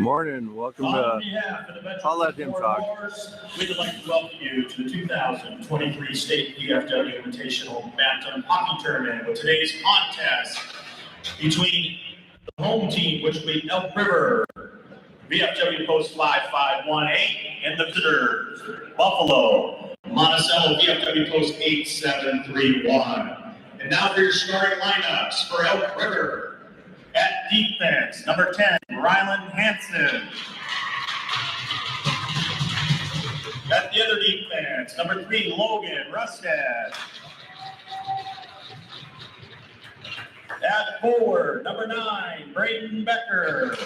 Good morning. Welcome to I'll let him talk. We would like to welcome you to the 2023 State VFW Invitational Bantam Hockey Tournament with today's contest between the home team, which will be Elk River, VFW Post 5518, and the visitors, Buffalo, Monticello, VFW Post 8731. And now for your starting lineups for Elk River. At defense, number 10, Ryland Hansen. At the other defense, number 3, Logan Rustad. At forward, number 9, Braden Becker.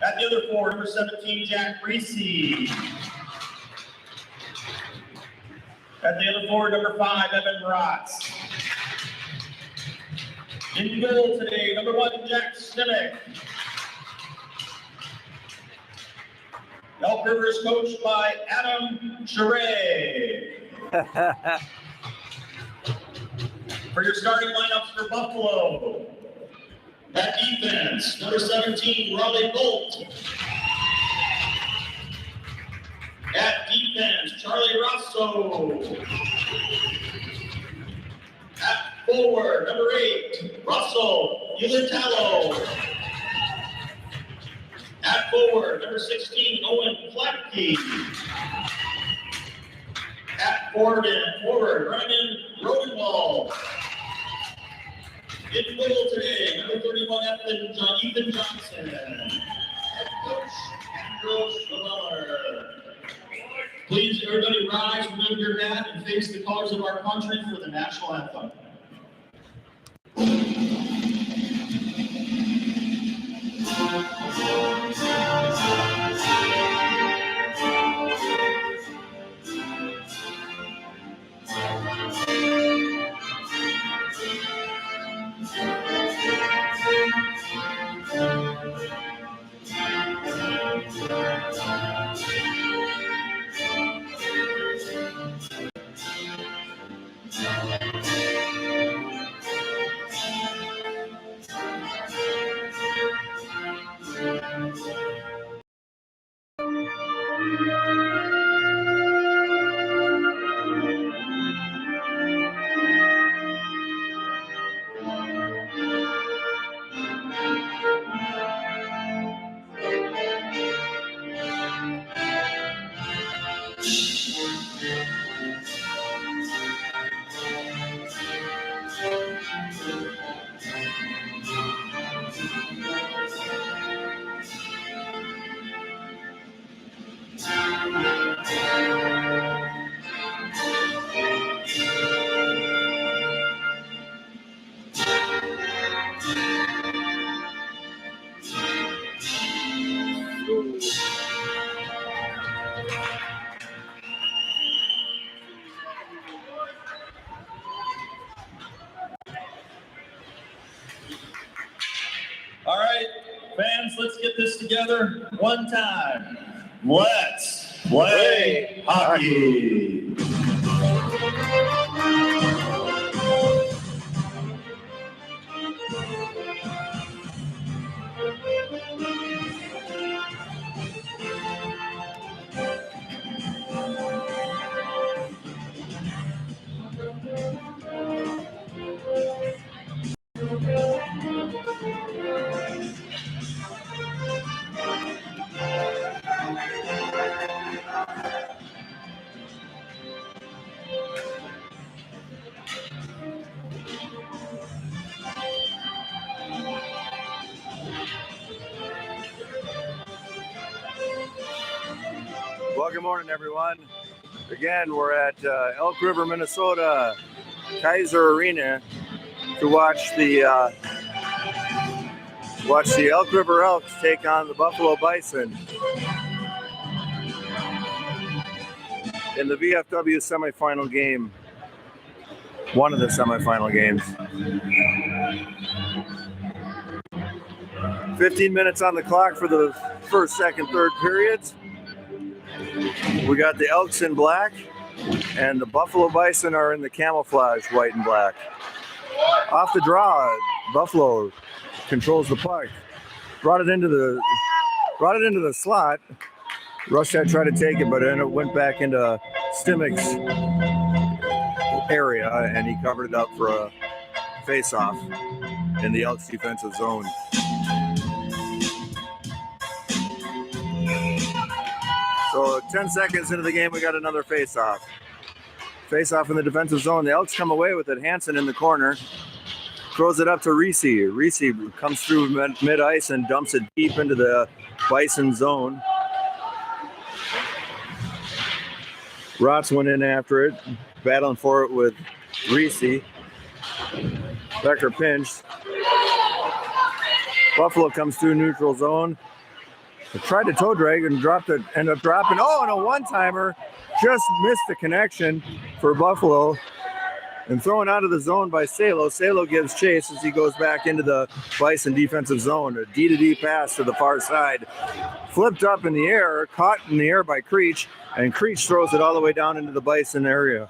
At the other forward, number 17, Jack Reese. At the other forward, number 5, Evan Rotz. In goal today, number 1, Jack Simic. Elk River is coached by Adam Charay. For your starting lineups for Buffalo. At defense, number 17, Raleigh Bolt. At defense, Charlie Rosso. At forward, number 8, Russell Ulatalo. At forward, number 16, Owen Klepke. At forward, Brennan Rodenwald. In goal today, number 31, Ethan Johnson. Head coach, Andrew Schweller. Please, everybody rise, remove your hat, and face the colors of our country for the national anthem. All right, fans, let's get this together one time. Let's play hockey. Well, good morning, everyone. Again, we're at Elk River, Minnesota, Kaiser Arena to watch the Elk River Elks take on the Buffalo Bison in the VFW semifinal game. One of the semifinal games. 15 minutes on the clock for the first, second, third periods. We got the Elks in black, and the Buffalo Bison are in the camouflage white and black. Off the draw, Buffalo controls the puck. Brought it into the slot. Rustad tried to take it, but it went back into Stimmick's area, and he covered it up for a face-off in the Elks defensive zone. So 10 seconds into the game, we got another face-off. Face-off in the defensive zone. The Elks come away with it. Hansen in the corner. Throws it up to Reese. Reese comes through mid-ice and dumps it deep into the Bison zone. Rotz went in after it, battling for it with Reese. Becker pinched. Buffalo comes through neutral zone. They tried to toe drag and ended up dropping. Oh, and a one-timer. Just missed the connection for Buffalo. And thrown out of the zone by Salo. Salo gives chase as he goes back into the Bison defensive zone. A D-to-D pass to the far side. Flipped up in the air, caught in the air by Creech, and Creech throws it all the way down into the Bison area.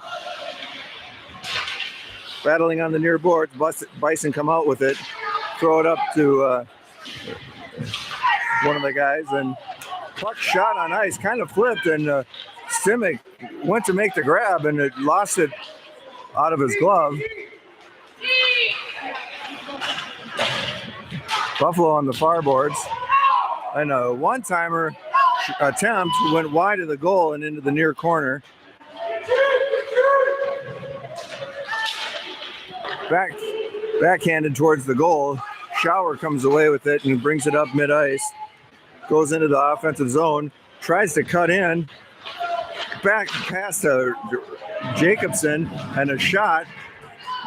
Battling on the near boards, Bison come out with it, throw it up to one of the guys, and puck shot on ice, kind of flipped, and Simic went to make the grab, and it lost it out of his glove. Buffalo on the far boards, and a one-timer attempt went wide of the goal and into the near corner. Backhanded towards the goal. Shower comes away with it and brings it up mid-ice. Goes into the offensive zone. Tries to cut in. Back past Jacobson and a shot.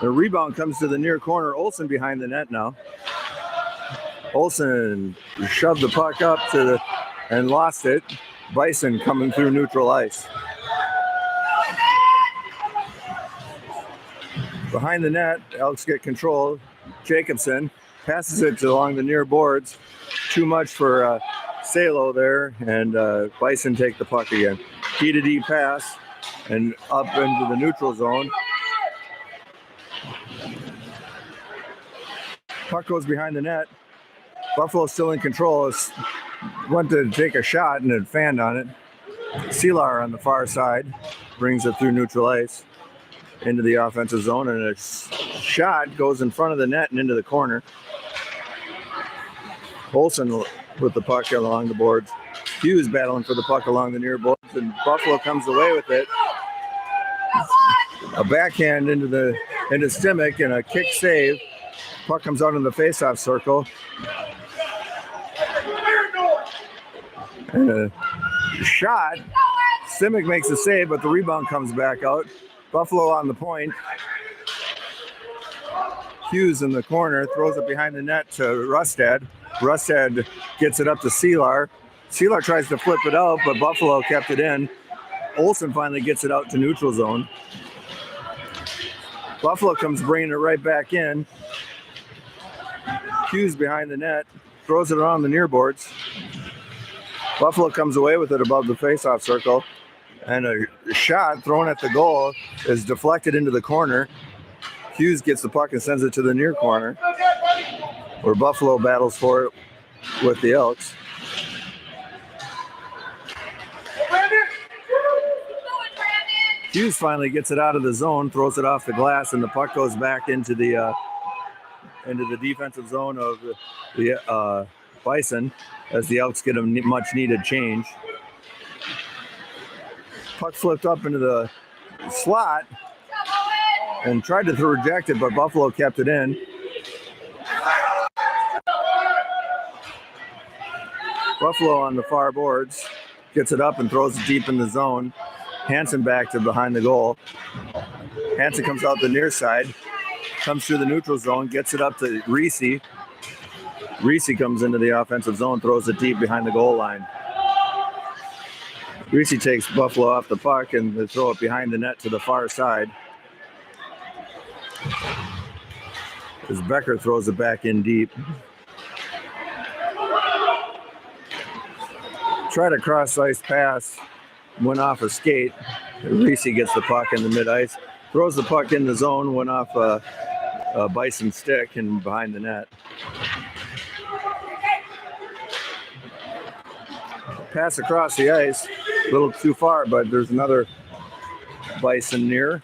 The rebound comes to the near corner. Olsen behind the net now. Olsen shoved the puck up and lost it. Bison coming through neutral ice. Behind the net, Elks get control. Jacobson passes it along the near boards. Too much for Salo there, and Bison take the puck again. D-to-D pass and up into the neutral zone. Puck goes behind the net. Buffalo still in control. Went to take a shot and it fanned on it. Selar on the far side brings it through neutral ice into the offensive zone, and a shot goes in front of the net and into the corner. Olsen with the puck along the boards. Hughes battling for the puck along the near boards, and Buffalo comes away with it. A backhand into Stimmick and a kick save. Puck comes out in the faceoff circle. And a shot. Simic makes a save, but the rebound comes back out. Buffalo on the point. Hughes in the corner, throws it behind the net to Rustad. Rustad gets it up to Selar. Selar tries to flip it out, but Buffalo kept it in. Olsen finally gets it out to neutral zone. Buffalo comes bringing it right back in. Hughes behind the net, throws it around the near boards. Buffalo comes away with it above the faceoff circle, and a shot thrown at the goal is deflected into the corner. Hughes gets the puck and sends it to the near corner, where Buffalo battles for it with the Elks. Hughes finally gets it out of the zone, throws it off the glass, and the puck goes back into the defensive zone of the Bison as the Elks get a much needed change. Puck flipped up into the slot and tried to reject it, but Buffalo kept it in. Buffalo on the far boards gets it up and throws it deep in the zone. Hansen back to behind the goal. Hansen comes out the near side, comes through the neutral zone, gets it up to Reese. Reese comes into the offensive zone, throws it deep behind the goal line. Reese takes Buffalo off the puck and they throw it behind the net to the far side. As Becker throws it back in deep. Try to cross ice pass, went off a skate. Reese gets the puck in the mid ice, throws the puck in the zone, went off a Bison stick and behind the net. pass across the ice. A little too far, but there's another Bison near.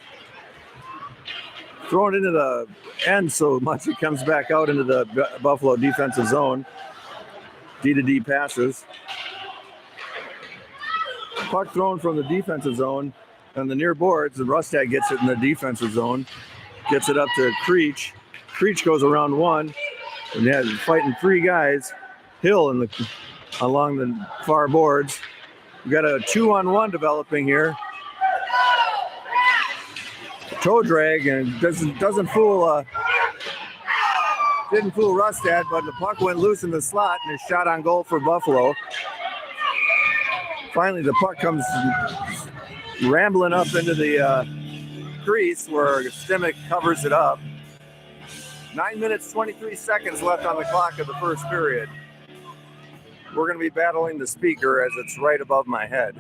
Thrown into the end so much it comes back out into the Buffalo defensive zone. D-to-D passes. Puck thrown from the defensive zone on the near boards, and Rustad gets it in the defensive zone. Gets it up to Creech. Creech goes around one, and they had fighting three guys. Hill along the far boards. We got a 2-on-1 developing here. Toe drag, and didn't fool Rustad, but the puck went loose in the slot and is shot on goal for Buffalo. Finally, the puck comes rambling up into the crease where Stimmick covers it up. 9 minutes, 23 seconds left on the clock of the first period. We're going to be battling the speaker as it's right above my head.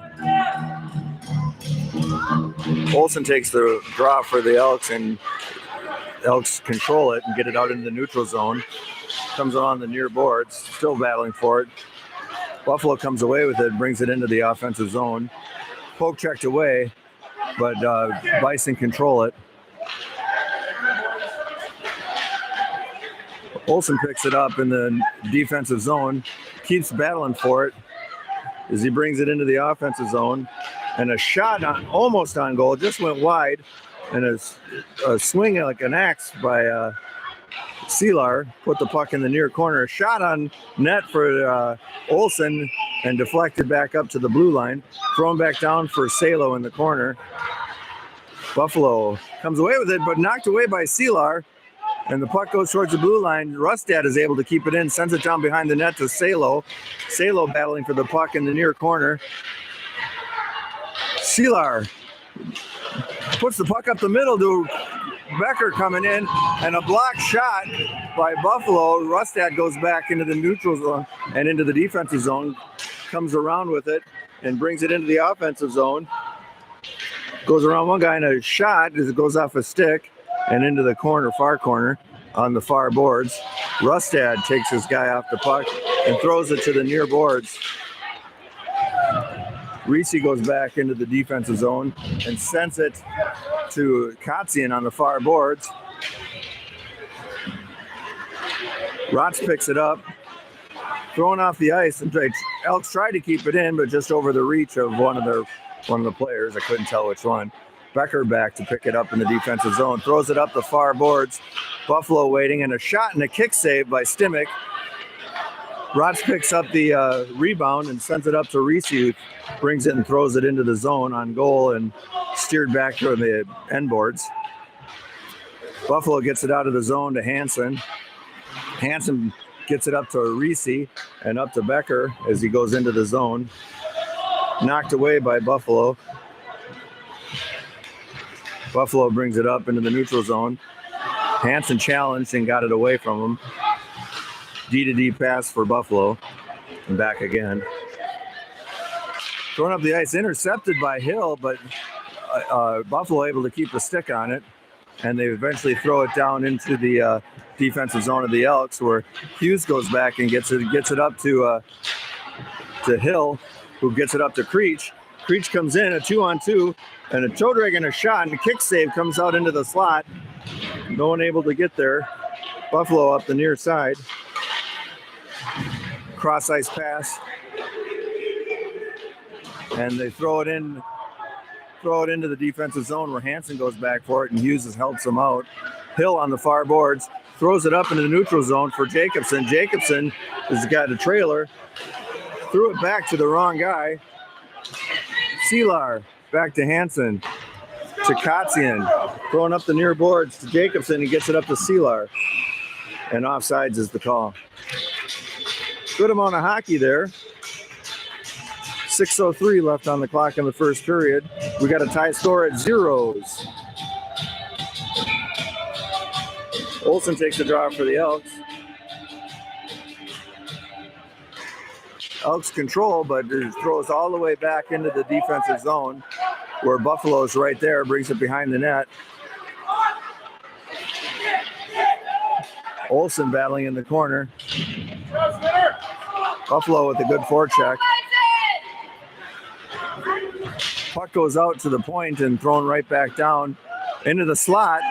Olsen takes the draw for the Elks, and Elks control it and get it out into the neutral zone. Comes on the near boards, still battling for it. Buffalo comes away with it, brings it into the offensive zone. Poke checked away, but Bison control it. Olsen picks it up in the defensive zone, keeps battling for it as he brings it into the offensive zone. And a shot almost on goal, just went wide, and a swing like an axe by Seelar put the puck in the near corner. A shot on net for Olsen and deflected back up to the blue line. Thrown back down for Salo in the corner. Buffalo comes away with it, but knocked away by Seelar. And the puck goes towards the blue line. Rustad is able to keep it in, sends it down behind the net to Salo. Salo battling for the puck in the near corner. Seelar puts the puck up the middle to Becker coming in, and a block shot by Buffalo. Rustad goes back into the neutral zone and into the defensive zone, comes around with it and brings it into the offensive zone. Goes around one guy, and a shot as it goes off a stick and into the corner, far corner on the far boards. Rustad takes his guy off the puck and throws it to the near boards. Reese goes back into the defensive zone and sends it to Kotzian on the far boards. Rotz picks it up, thrown off the ice, and Elks tried to keep it in, but just over the reach of one of the players. I couldn't tell which one. Becker back to pick it up in the defensive zone, throws it up the far boards. Buffalo waiting, and a shot and a kick save by Stimmick. Rotz picks up the rebound and sends it up to Reese, who brings it and throws it into the zone on goal and steered back to the end boards. Buffalo gets it out of the zone to Hansen. Hansen gets it up to Reese and up to Becker as he goes into the zone. Knocked away by Buffalo. Buffalo brings it up into the neutral zone. Hansen challenged and got it away from him. D-to-D pass for Buffalo. And back again. Thrown up the ice, intercepted by Hill, but Buffalo able to keep the stick on it. And they eventually throw it down into the defensive zone of the Elks, where Hughes goes back and gets it up to Hill, who gets it up to Creech. Creech comes in, a 2-on-2, and a toe drag and a shot, and a kick save comes out into the slot. No one able to get there. Buffalo up the near side. Cross ice pass. And they throw it into the defensive zone where Hansen goes back for it, and Hughes helps him out. Hill on the far boards, throws it up into the neutral zone for Jacobson. Jacobson has got a trailer, threw it back to the wrong guy. Seelar back to Hansen, to Kotzian, throwing up the near boards to Jacobson. He gets it up to Seelar, and offsides is the call. Good amount of hockey there. 6:03 left on the clock in the first period. We got a tie score at 0s. Olsen takes the draw for the Elks. Elks control, but it throws all the way back into the defensive zone where Buffalo's right there, brings it behind the net. Olsen battling in the corner. Buffalo with a good forecheck. Puck goes out to the point and thrown right back down into the slot,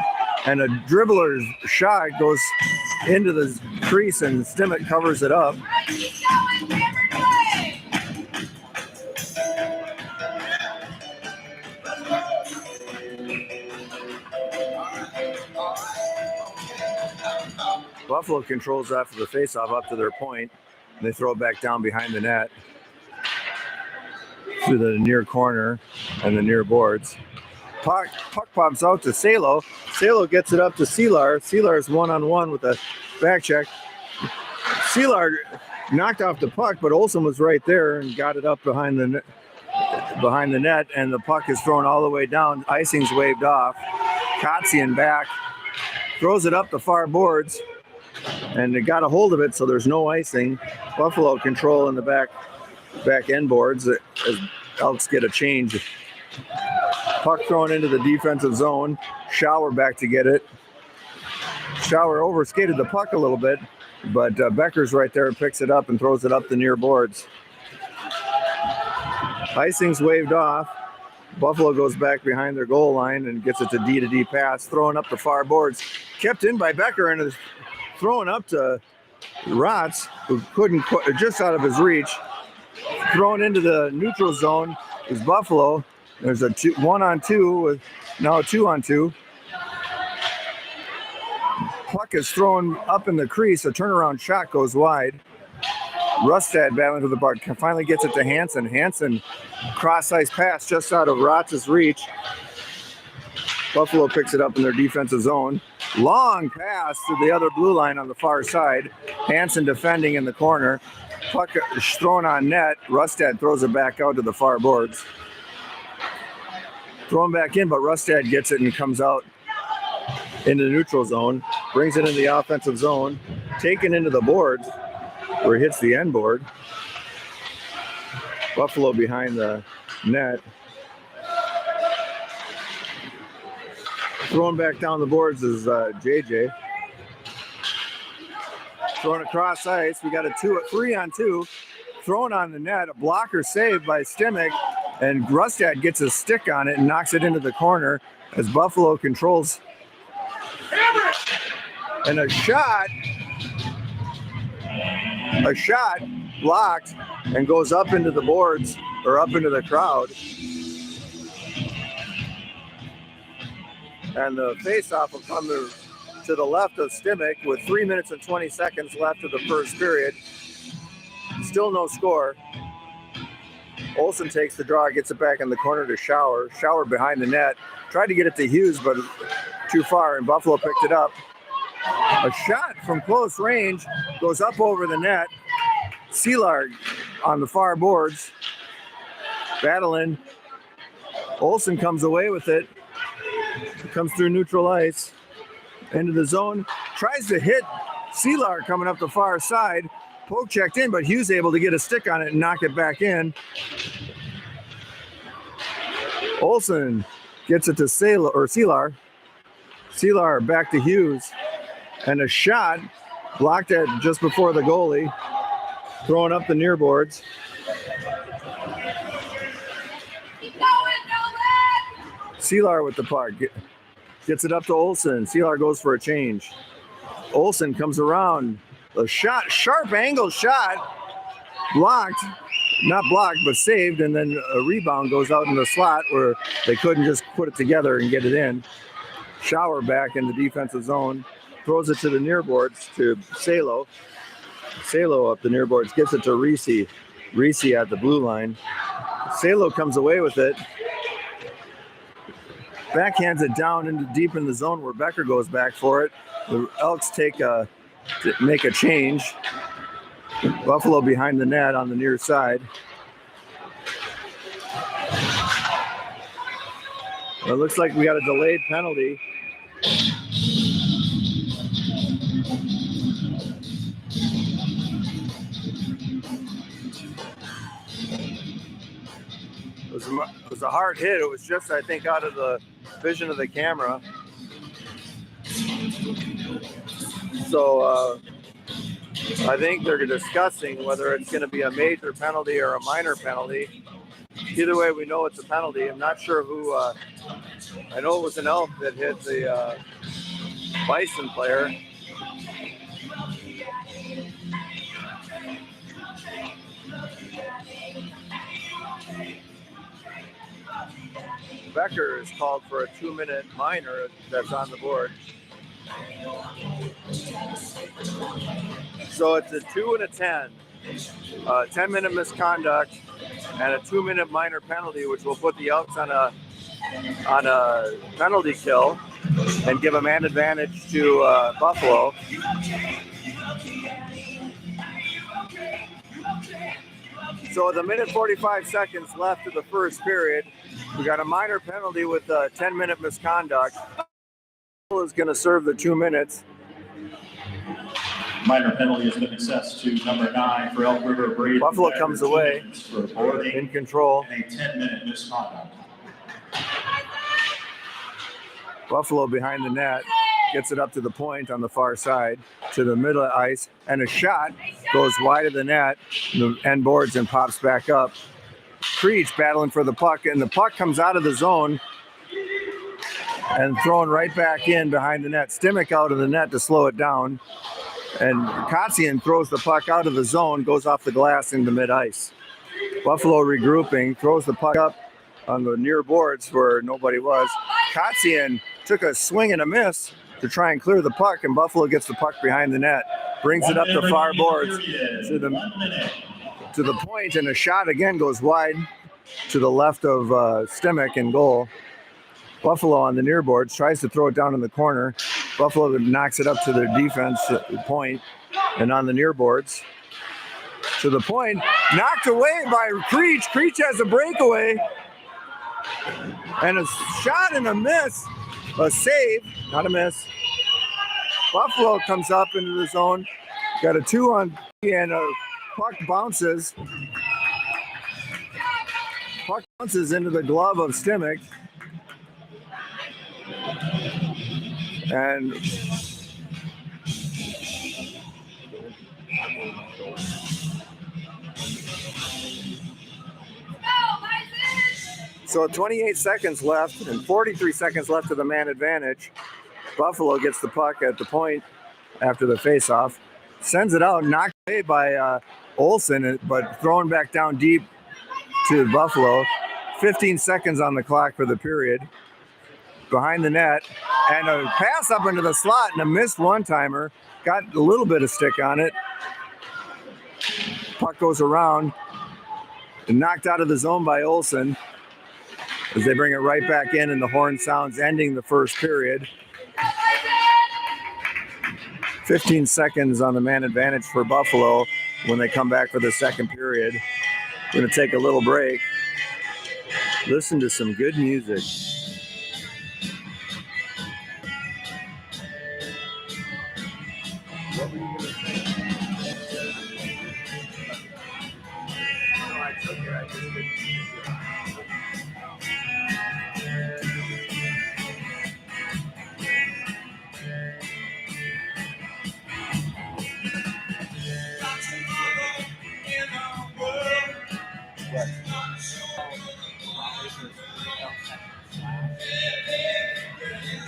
and a dribbler's shot goes into the crease, and Stimmett covers it up. Buffalo controls after the faceoff up to their point. They throw it back down behind the net to the near corner and the near boards. Puck pops out to Salo. Salo gets it up to Seelar. Seelar's one-on-one with a back check. Seelar knocked off the puck, but Olsen was right there and got it up behind the net, and the puck is thrown all the way down. Icing's waved off. Kotzian back, throws it up the far boards, and they got a hold of it, so there's no icing. Buffalo control in the back end boards as Elks get a change. Puck thrown into the defensive zone. Schauer back to get it. Schauer overskated the puck a little bit, but Becker's right there and picks it up and throws it up the near boards. Icing's waved off. Buffalo goes back behind their goal line and gets it to D pass, throwing up the far boards. Kept in by Becker and is throwing up to Rotz, who couldn't, just out of his reach. Thrown into the neutral zone is Buffalo. There's a 1-on-2 with now a 2-on-2. Puck is thrown up in the crease. A turnaround shot goes wide. Rustad battling to the puck. Finally gets it to Hansen. Hansen cross-ice pass just out of Rotz's reach. Buffalo picks it up in their defensive zone. Long pass to the other blue line on the far side. Hansen defending in the corner. Puck is thrown on net. Rustad throws it back out to the far boards. Thrown back in, but Rustad gets it and comes out into the neutral zone. Brings it in the offensive zone. Taken into the boards where he hits the end board. Buffalo behind the net. Thrown back down the boards is JJ. Thrown across ice. We got a 3-on-2. Thrown on the net. A blocker saved by Stimmett. And Rustad gets a stick on it and knocks it into the corner as Buffalo controls. And a shot blocked and goes up into the boards or up into the crowd. And the faceoff will come to the left of Stimmett with 3 minutes and 20 seconds left of the first period. Still no score. Olsen takes the draw, gets it back in the corner to Schauer. Schauer behind the net. Tried to get it to Hughes, but too far, and Buffalo picked it up. A shot from close range goes up over the net. Seelar on the far boards. Battling. Olsen comes away with it. Comes through neutral ice. Into the zone. Tries to hit Seelar coming up the far side. Poke checked in, but Hughes able to get a stick on it and knock it back in. Olsen gets it to Seelar. Seelar back to Hughes. And a shot blocked at just before the goalie. Throwing up the near boards. Seelar with the puck. Gets it up to Olsen. Seelar goes for a change. Olsen comes around. A shot, sharp angle shot. Blocked. Not blocked, but saved. And then a rebound goes out in the slot where they couldn't just put it together and get it in. Schauer back in the defensive zone. Throws it to the near boards to Salo. Salo up the near boards. Gets it to Reese. Reese at the blue line. Salo comes away with it. Backhands it down into deep in the zone where Becker goes back for it. The Elks make a change. Buffalo behind the net on the near side. Well, it looks like we got a delayed penalty. It was a hard hit. It was just, I think, out of the vision of the camera. So I think they're discussing whether it's going to be a major penalty or a minor penalty. Either way, we know it's a penalty. I'm not sure who. I know it was an Elk that hit the Bison player. Becker is called for a 2-minute minor that's on the board. So it's a 2 and a 10. 10-minute misconduct and a 2-minute minor penalty, which will put the Elks on a penalty kill and give a man advantage to Buffalo. So with 1:45 seconds left of the first period, we got a minor penalty with a 10-minute misconduct. Buffalo is going to serve the 2 minutes. Minor penalty has been assessed to number 9 for Elk River Bantam. Buffalo comes away for boarding in control. And a 10-minute misconduct. Buffalo behind the net gets it up to the point on the far side to the middle of ice, and a shot goes wide of the net, the end boards, and pops back up. Creech battling for the puck, and the puck comes out of the zone and thrown right back in behind the net. Stimmick out of the net to slow it down, and Kotzian throws the puck out of the zone, goes off the glass into mid-ice. Buffalo regrouping, throws the puck up on the near boards where nobody was. Kotzian took a swing and a miss to try and clear the puck, and Buffalo gets the puck behind the net, brings it up the far boards to the point, and a shot again goes wide to the left of Stimmick in goal. Buffalo on the near boards tries to throw it down in the corner. Buffalo knocks it up to their defense point, and on the near boards to the point, knocked away by Creech. Creech has a breakaway and a shot and a miss, a save, not a miss. Buffalo comes up into the zone, got a 2-on-3, and a puck bounces. Puck bounces into the glove of Stimmick. And so 28 seconds left and 43 seconds left of the man advantage. Buffalo gets the puck at the point after the faceoff, sends it out, knocked away by Olsen, but thrown back down deep to Buffalo. 15 seconds on the clock for the period. Behind the net, and a pass up into the slot and a missed one-timer. Got a little bit of stick on it. Puck goes around and knocked out of the zone by Olsen as they bring it right back in, and the horn sounds, ending the first period. 15 seconds on the man advantage for Buffalo when they come back for the second period. We're going to take a little break. Listen to some good music. What were you going to say? No, I took it. I just didn't.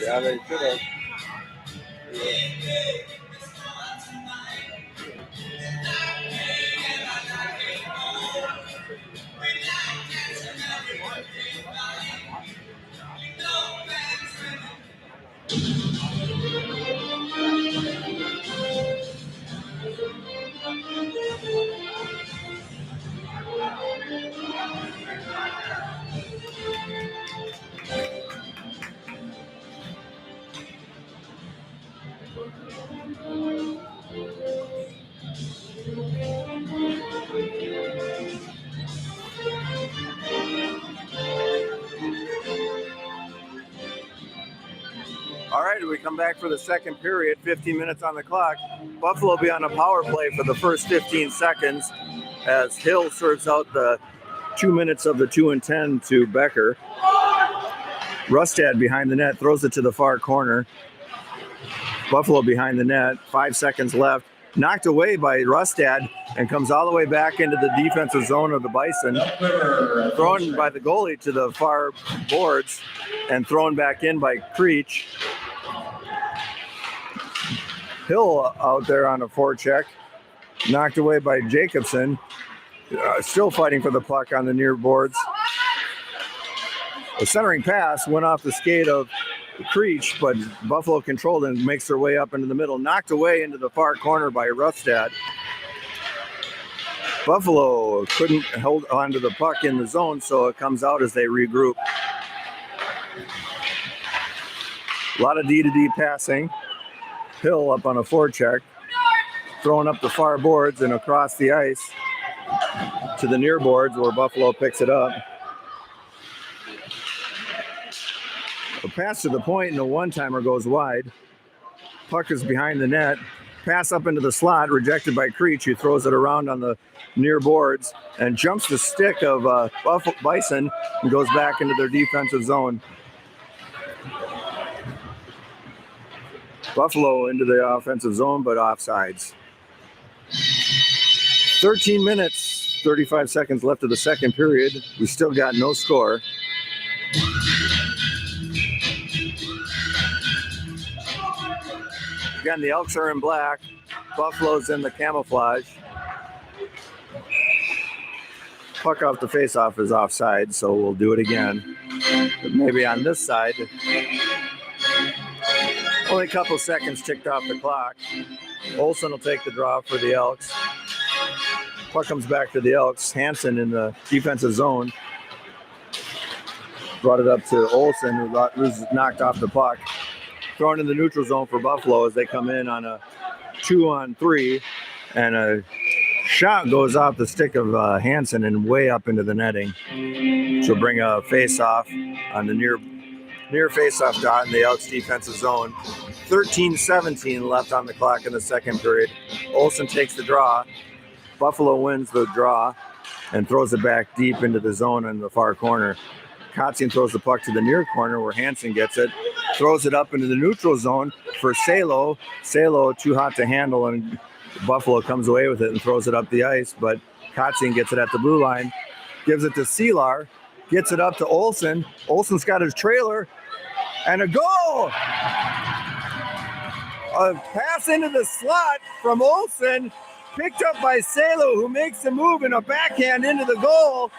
Yeah, they should have. All right, we come back for the second period, 15 minutes on the clock. Buffalo will be on a power play for the first 15 seconds as Hill serves out the 2 minutes of the 2 and 10 to Becker. Rustad behind the net, throws it to the far corner. Buffalo behind the net, 5 seconds left. knocked away by Rustad and comes all the way back into the defensive zone of the Bison, thrown by the goalie to the far boards and thrown back in by Creech. Hill out there on a forecheck, knocked away by Jacobson, still fighting for the puck on the near boards. The centering pass went off the skate of Creech, but Buffalo controlled and makes their way up into the middle, knocked away into the far corner by Rustad. Buffalo couldn't hold onto the puck in the zone, so it comes out as they regroup. A lot of D-to-D passing. Hill up on a forecheck, throwing up the far boards and across the ice to the near boards where Buffalo picks it up. A pass to the point and a one-timer goes wide. Puck is behind the net. Pass up into the slot, rejected by Creech, who throws it around on the near boards and jumps the stick of Bison and goes back into their defensive zone. Buffalo into the offensive zone, but offsides. 13 minutes, 35 seconds left of the second period. We still got no score. Again, the Elks are in black. Buffalo's in the camouflage. Puck off the faceoff is offside, so we'll do it again. But maybe on this side. Only a couple seconds ticked off the clock. Olsen will take the draw for the Elks. Puck comes back to the Elks. Hansen in the defensive zone. Brought it up to Olsen, who's knocked off the puck. Thrown in the neutral zone for Buffalo as they come in on a 2-on-3, and a shot goes off the stick of Hansen and way up into the netting. She'll bring a face-off on the near face-off dot in the Elks defensive zone. 13-17 left on the clock in the second period. Olsen takes the draw. Buffalo wins the draw and throws it back deep into the zone in the far corner. Kotzian throws the puck to the near corner where Hansen gets it, throws it up into the neutral zone for Salo. Salo too hot to handle, and Buffalo comes away with it and throws it up the ice, but Kotzian gets it at the blue line, gives it to Seelar, gets it up to Olsen. Olsen's got his trailer, and a goal! A pass into the slot from Olsen, picked up by Salo, who makes a move in a backhand into the goal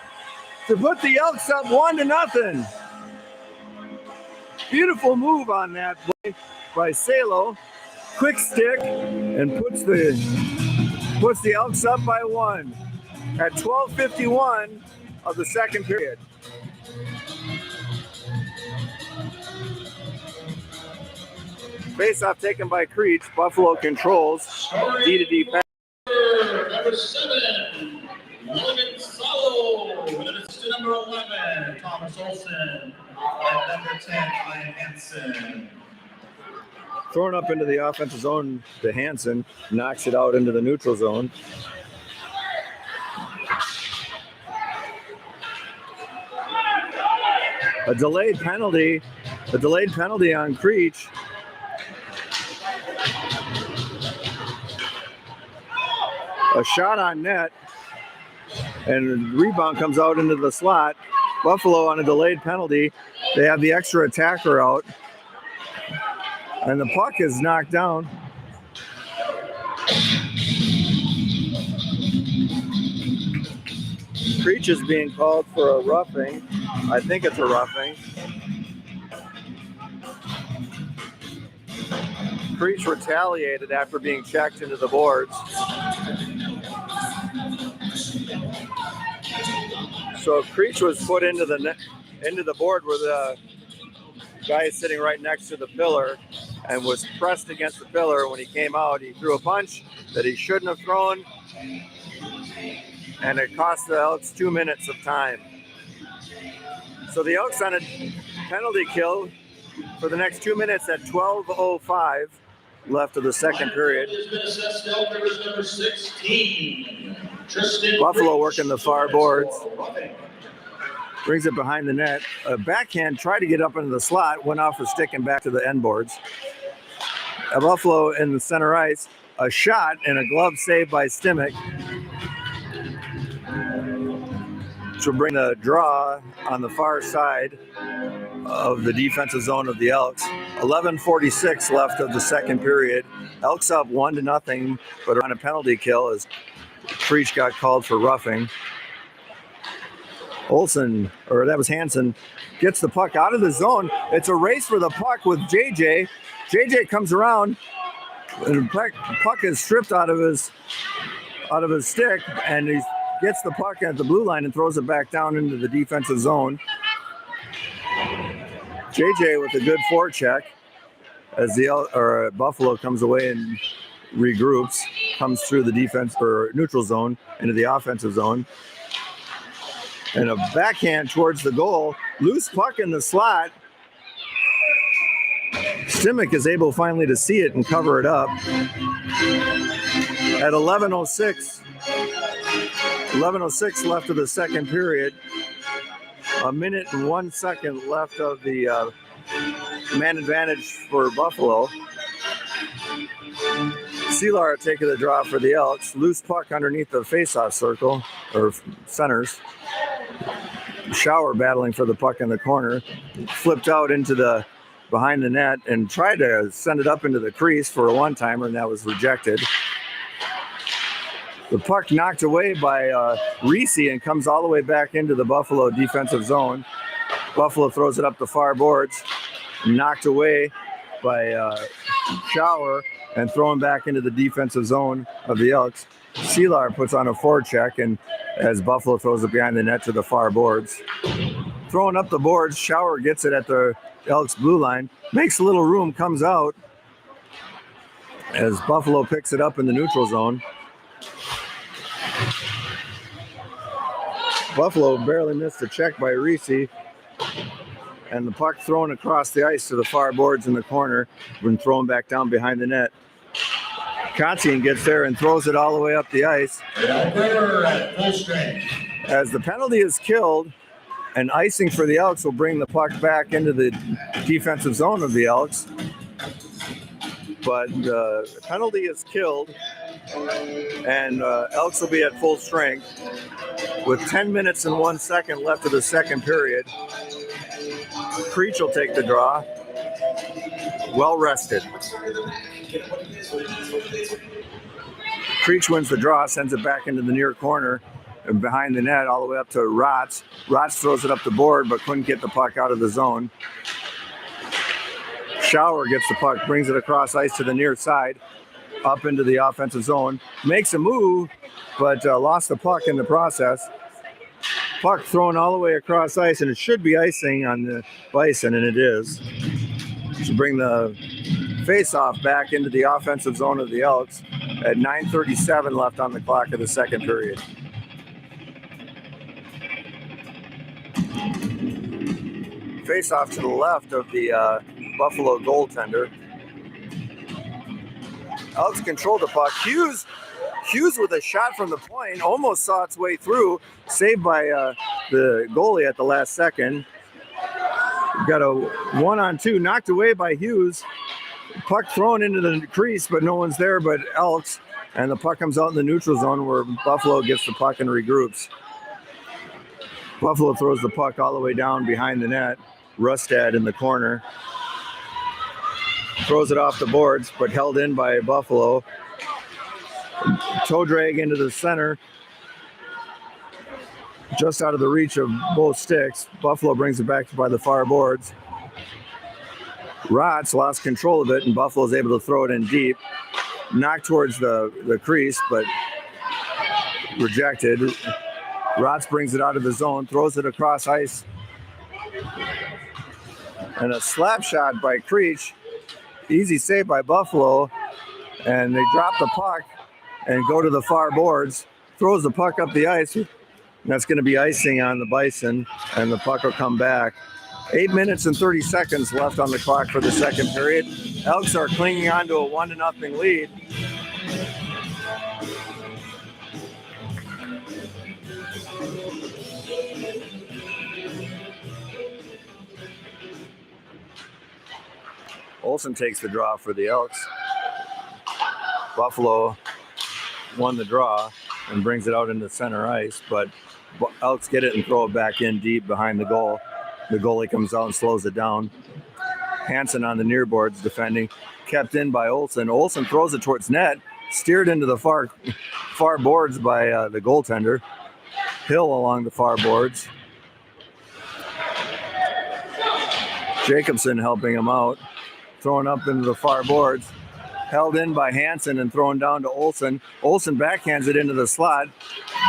to put the Elks up 1-0. Beautiful move on that play by Salo. Quick stick and puts the Elks up by 1 at 12:51 of the second period. Face-off taken by Creech. Buffalo controls. D-to-D pass. Number 7, Logan Salo. Minutes to number 11, Thomas Olsen. And number 10, Ryan Hansen. Thrown up into the offensive zone to Hansen. Knocks it out into the neutral zone. A delayed penalty on Creech. A shot on net, and rebound comes out into the slot. Buffalo on a delayed penalty. They have the extra attacker out, and the puck is knocked down. Creech is being called for a roughing. I think it's a roughing. Creech retaliated after being checked into the boards. So Creech was put into the board where the guy is sitting right next to the pillar and was pressed against the pillar. When he came out, he threw a punch that he shouldn't have thrown, and it cost the Elks 2 minutes of time. So the Elks on a penalty kill for the next 2 minutes at 12:05 left of the second period. Buffalo working the far boards. Brings it behind the net. A backhand tried to get up into the slot, went off the stick and back to the end boards. A Buffalo in the center ice. a shot and a glove save by Stimick, which will bring the draw on the far side of the defensive zone of the Elks. 11:46 left of the second period. Elks up 1-0, but on a penalty kill as Creech got called for roughing. That was Hansen, gets the puck out of the zone. It's a race for the puck with JJ. JJ comes around, and the puck is stripped out of his stick, and he gets the puck at the blue line and throws it back down into the defensive zone. JJ with a good forecheck as Buffalo comes away and regroups, comes through the defense or neutral zone into the offensive zone. And a backhand towards the goal. Loose puck in the slot. Stimick is able finally to see it and cover it up. At 11:06 left of the second period. 1 minute and 1 second left of the man advantage for Buffalo. Seelar taking the draw for the Elks. Loose puck underneath the faceoff circle, or centers. Shower battling for the puck in the corner. Flipped out into the behind the net and tried to send it up into the crease for a one-timer, and that was rejected. The puck knocked away by Reese and comes all the way back into the Buffalo defensive zone. Buffalo throws it up the far boards, knocked away by Shower and thrown back into the defensive zone of the Elks. Seelar puts on a forecheck, and as Buffalo throws it behind the net to the far boards. Throwing up the boards, Shower gets it at the Elks blue line, makes a little room, comes out as Buffalo picks it up in the neutral zone. Buffalo barely missed a check by Reese, and the puck thrown across the ice to the far boards in the corner when thrown back down behind the net. Kotzian gets there and throws it all the way up the ice. Elk River at full strength. As the penalty is killed, and icing for the Elks will bring the puck back into the defensive zone of the Elks. But the penalty is killed, and Elks will be at full strength with 10 minutes and 1 second left of the second period. Creech will take the draw. Well rested. Creech wins the draw, sends it back into the near corner and behind the net all the way up to Rotz. Rotz throws it up the board but couldn't get the puck out of the zone. Shower gets the puck, brings it across ice to the near side, up into the offensive zone. Makes a move, but lost the puck in the process. Puck thrown all the way across ice, and it should be icing on the Bison, and it is. To bring the face-off back into the offensive zone of the Elks at 9:37 left on the clock of the second period. Face-off to the left of the Buffalo goaltender. Elks control the puck. Hughes with a shot from the point, almost saw its way through, saved by the goalie at the last second. Got a 1-on-2, knocked away by Hughes. Puck thrown into the crease, but no one's there but Elks, and the puck comes out in the neutral zone where Buffalo gets the puck and regroups. Buffalo throws the puck all the way down behind the net. Rustad in the corner. Throws it off the boards, but held in by Buffalo. Toe drag into the center. Just out of the reach of both sticks. Buffalo brings it back by the far boards. Rotz lost control of it, and Buffalo is able to throw it in deep. Knocked towards the crease, but rejected. Rotz brings it out of the zone, throws it across ice. And a slap shot by Creech. Easy save by Buffalo. And they drop the puck and go to the far boards. Throws the puck up the ice. And that's going to be icing on the Bison, and the puck will come back. 8 minutes and 30 seconds left on the clock for the second period. Elks are clinging on to a 1-0 lead. Olsen takes the draw for the Elks. Buffalo won the draw and brings it out into center ice, but Elks get it and throw it back in deep behind the goal. The goalie comes out and slows it down. Hansen on the near boards defending, kept in by Olsen. Olsen throws it towards net, steered into the far boards by the goaltender. Hill along the far boards. Jacobson helping him out, throwing up into the far boards. Held in by Hansen and thrown down to Olsen. Olsen backhands it into the slot.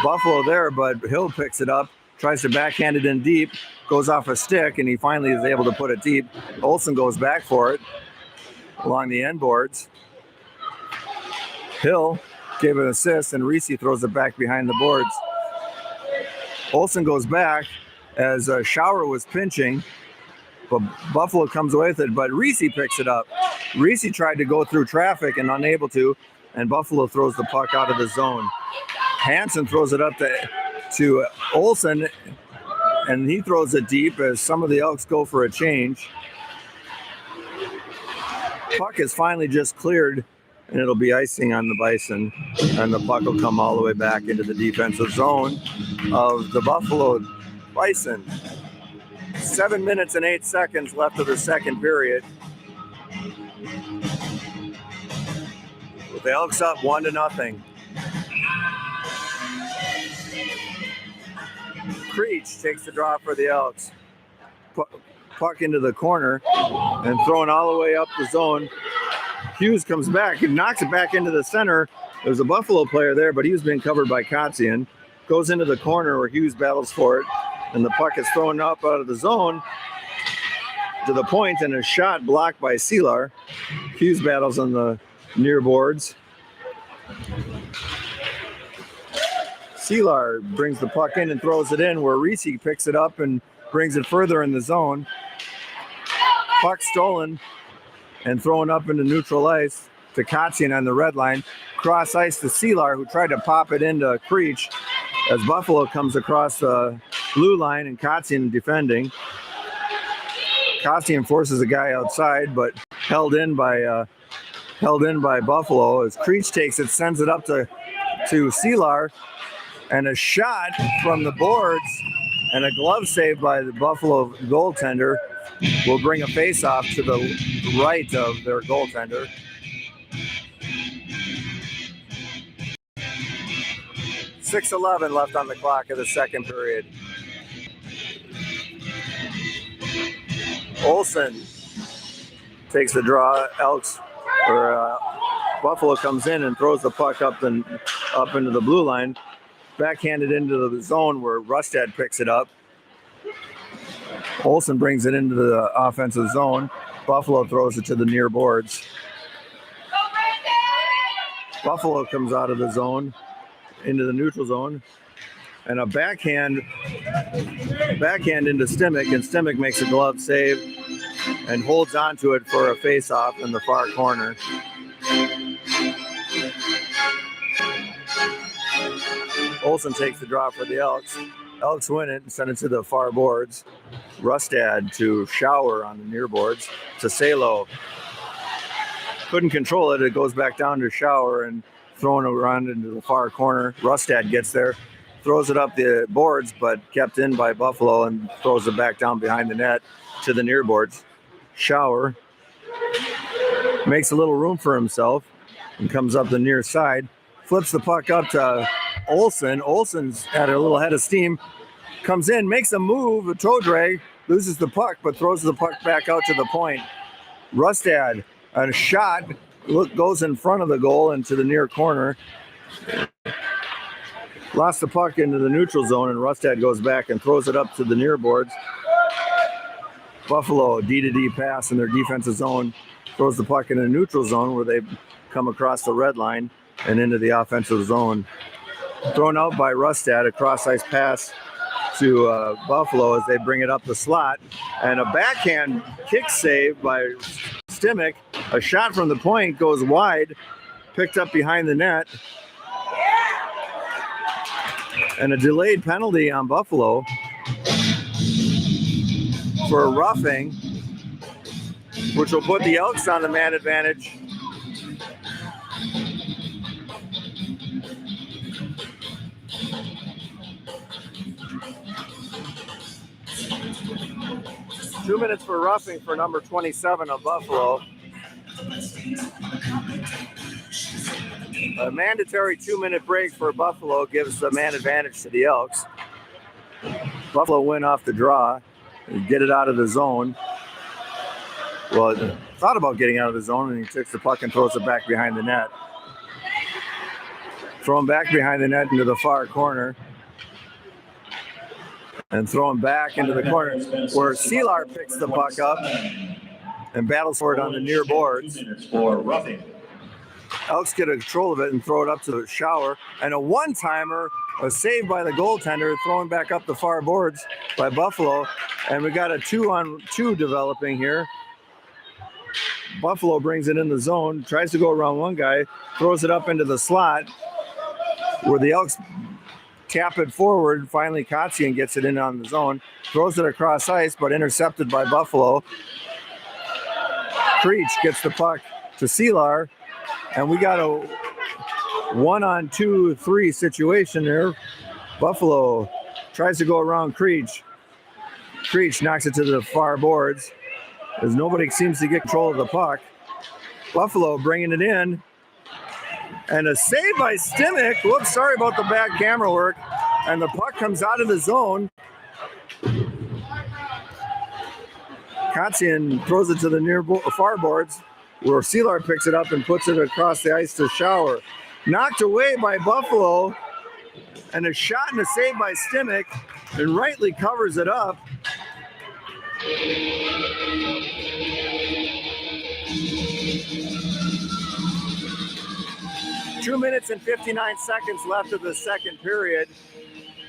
Buffalo there, but Hill picks it up, tries to backhand it in deep, goes off a stick, and he finally is able to put it deep. Olsen goes back for it along the end boards. Hill gave an assist, and Reese throws it back behind the boards. Olsen goes back as Shower was pinching, but Buffalo comes away with it, but Reese picks it up. Reese tried to go through traffic and unable to, and Buffalo throws the puck out of the zone. Hansen throws it up to Olsen, and he throws it deep as some of the Elks go for a change. Puck is finally just cleared, and it'll be icing on the Bison, and the puck will come all the way back into the defensive zone of the Buffalo Bison. 7 minutes and 8 seconds left of the second period. With the Elks up 1-0. Creech takes the draw for the Elks. Puck into the corner and thrown all the way up the zone. Hughes comes back and knocks it back into the center. There's a Buffalo player there, but he was being covered by Kotzian. Goes into the corner where Hughes battles for it, and the puck is thrown up out of the zone to the point, and a shot blocked by Seelar. Hughes battles on the near boards. Seelar brings the puck in and throws it in, where Reese picks it up and brings it further in the zone. Puck stolen and thrown up into neutral ice to Kotzian on the red line. Cross ice to Seelar, who tried to pop it into Creech as Buffalo comes across the blue line and Kotzian defending. Kotzian forces a guy outside, but held in by Buffalo as Creech takes it, sends it up to Seelar, and a shot from the boards and a glove save by the Buffalo goaltender will bring a face-off to the right of their goaltender. .6:11 left on the clock of the second period. Olsen takes the draw. Buffalo comes in and throws the puck up into the blue line. Backhanded into the zone where Rustad picks it up. Olsen brings it into the offensive zone. Buffalo throws it to the near boards. Buffalo comes out of the zone into the neutral zone, and a backhand into Stimmick, and Stimmick makes a glove save and holds onto it for a face-off in the far corner. Olsen takes the draw for the Elks. Elks win it and send it to the far boards. Rustad to Shower on the near boards. To Salo. Couldn't control it. It goes back down to Shower and thrown around into the far corner. Rustad gets there, throws it up the boards, but kept in by Buffalo and throws it back down behind the net to the near boards. Shower makes a little room for himself and comes up the near side. Flips the puck up to Olsen. Olsen's had a little head of steam. Comes in, makes a move, a toe drag, loses the puck, but throws the puck back out to the point. Rustad, a shot, goes in front of the goal into the near corner. Lost the puck into the neutral zone, and Rustad goes back and throws it up to the near boards. Buffalo, D-to-D pass in their defensive zone, throws the puck in the neutral zone where they come across the red line and into the offensive zone. Thrown out by Rustad, a cross-ice pass to Buffalo as they bring it up the slot. And a backhand kick save by Stimmick. A shot from the point goes wide, picked up behind the net. And a delayed penalty on Buffalo for a roughing, which will put the Elks on the man advantage 2 minutes for roughing for number 27 of Buffalo. A mandatory 2-minute break for Buffalo gives the man advantage to the Elks. Buffalo win off the draw and get it out of the zone. Well, thought about getting out of the zone, and he takes the puck and throws it back behind the net. Throw him back behind the net into the far corner. And throw him back into the corner where Sealar picks the puck up and battles for it on the near boards. Elks get a control of it and throw it up to the shower. And a one-timer, a save by the goaltender, thrown back up the far boards by Buffalo. And we got a 2-on-2 developing here. Buffalo brings it in the zone, tries to go around one guy, throws it up into the slot where the Elks tap it forward. Finally, Kotzian gets it in on the zone, throws it across ice, but intercepted by Buffalo. Creech gets the puck to Sealar, and we got a 1-on-2-3 situation there. Buffalo tries to go around Creech. Creech knocks it to the far boards as nobody seems to get control of the puck. Buffalo bringing it in. And a save by Stimmich. Whoops, sorry about the bad camera work. And the puck comes out of the zone. Kotzian throws it to the far boards where Sealar picks it up and puts it across the ice to Shower. Knocked away by Buffalo. And a shot and a save by Stimmich. And rightly covers it up. 2 minutes and 59 seconds left of the second period.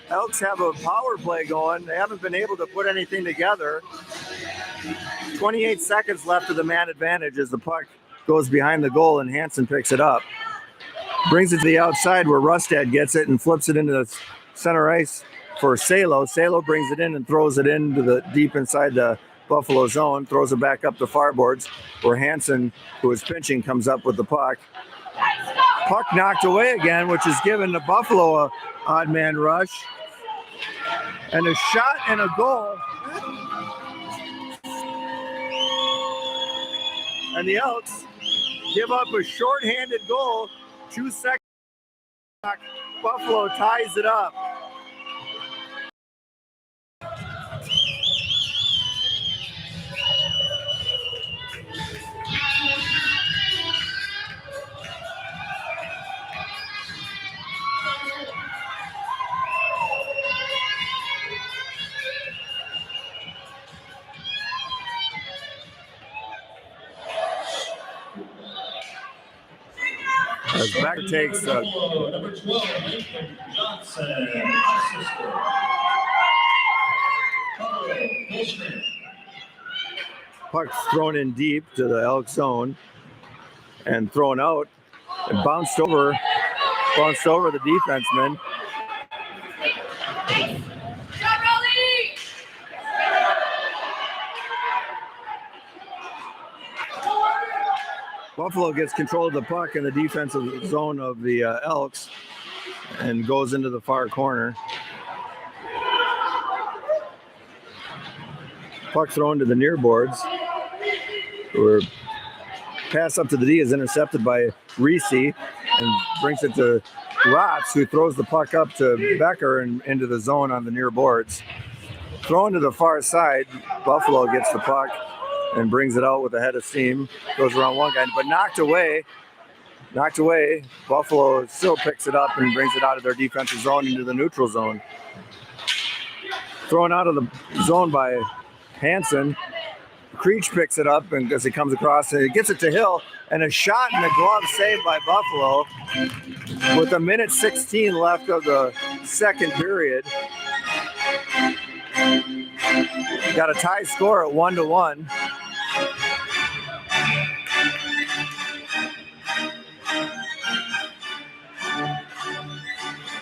Elks have a power play going. They haven't been able to put anything together. 28 seconds left of the man advantage as the puck goes behind the goal and Hansen picks it up. Brings it to the outside where Rustad gets it and flips it into the center ice for Salo. Salo brings it in and throws it into the deep inside the Buffalo zone, throws it back up the far boards where Hansen, who is pinching, comes up with the puck. Puck knocked away again, which is giving the Buffalo a odd man rush. And a shot and a goal. And the Elks give up a shorthanded goal. 2 seconds. Buffalo ties it up. As back takes number 12, Nathan Johnson, puck's thrown in deep to the Elk zone and thrown out and bounced over the defenseman. Buffalo gets control of the puck in the defensive zone of the Elks and goes into the far corner. Puck thrown to the near boards. Where pass up to the D is intercepted by Reese and brings it to Rotz, who throws the puck up to Becker and into the zone on the near boards. Thrown to the far side, Buffalo gets the puck and brings it out with a head of steam. Goes around one guy, but knocked away. Buffalo still picks it up and brings it out of their defensive zone into the neutral zone. Thrown out of the zone by Hansen. Creech picks it up and as he comes across, and he gets it to Hill, and a shot and a glove saved by Buffalo with 1:16 left of the second period. Got a tie score at 1-1.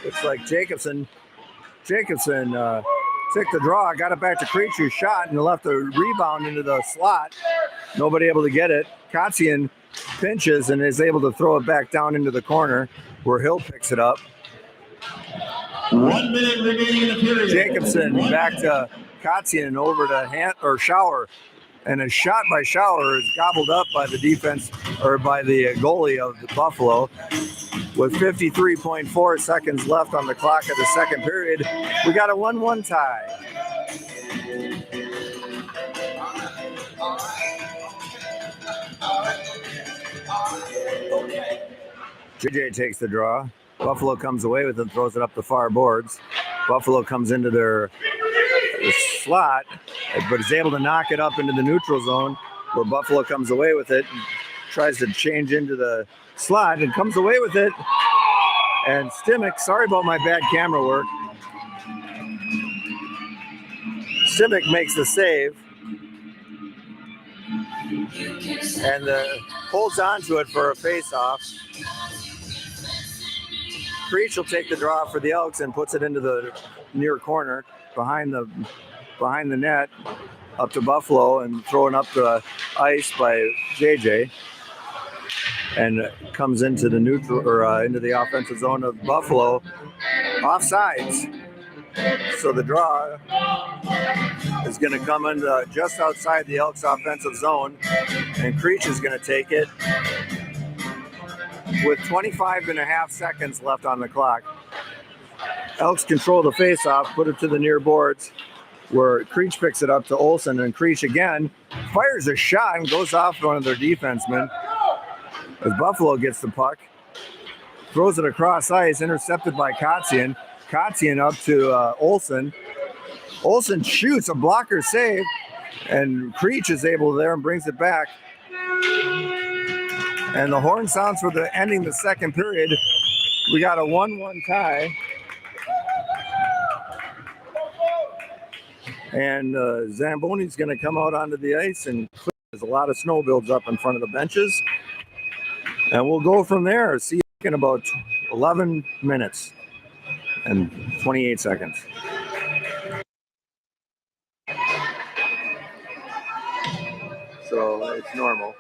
Looks like Jacobson took the draw, got it back to Creech, who shot and left the rebound into the slot. Nobody able to get it. Kotzian pinches and is able to throw it back down into the corner where Hill picks it up. 1 minute remaining in the period. Jacobson back to Kotzian over to Shower, and a shot by Shower is gobbled up by the defense or by the goalie of the Buffalo. With 53.4 seconds left on the clock of the second period, we got a 1-1 tie. JJ takes the draw. Buffalo comes away with it and throws it up the far boards. Buffalo comes into their slot, but is able to knock it up into the neutral zone, where Buffalo comes away with it and tries to change into the slot and comes away with it. And Stimmick, sorry about my bad camera work. Stimmick makes the save and holds on to it for a face-off. Creech will take the draw for the Elks and puts it into the near corner behind the net up to Buffalo, and thrown up the ice by JJ, and comes into the neutral or into the offensive zone of Buffalo, offsides. So the draw is going to come in just outside the Elks offensive zone, and Creech is going to take it with 25.5 seconds left on the clock. Elks control the face-off, put it to the near boards, where Creech picks it up to Olsen, and Creech again fires a shot and goes off one of their defensemen. As Buffalo gets the puck, throws it across ice, intercepted by Kotzian. Kotzian up to Olsen. Olsen shoots a blocker save, and Creech is able there and brings it back. And the horn sounds for the ending the second period. We got a 1-1 tie. And Zamboni's going to come out onto the ice, and there's a lot of snow builds up in front of the benches. And we'll go from there. See you in about 11 minutes and 28 seconds. So it's normal.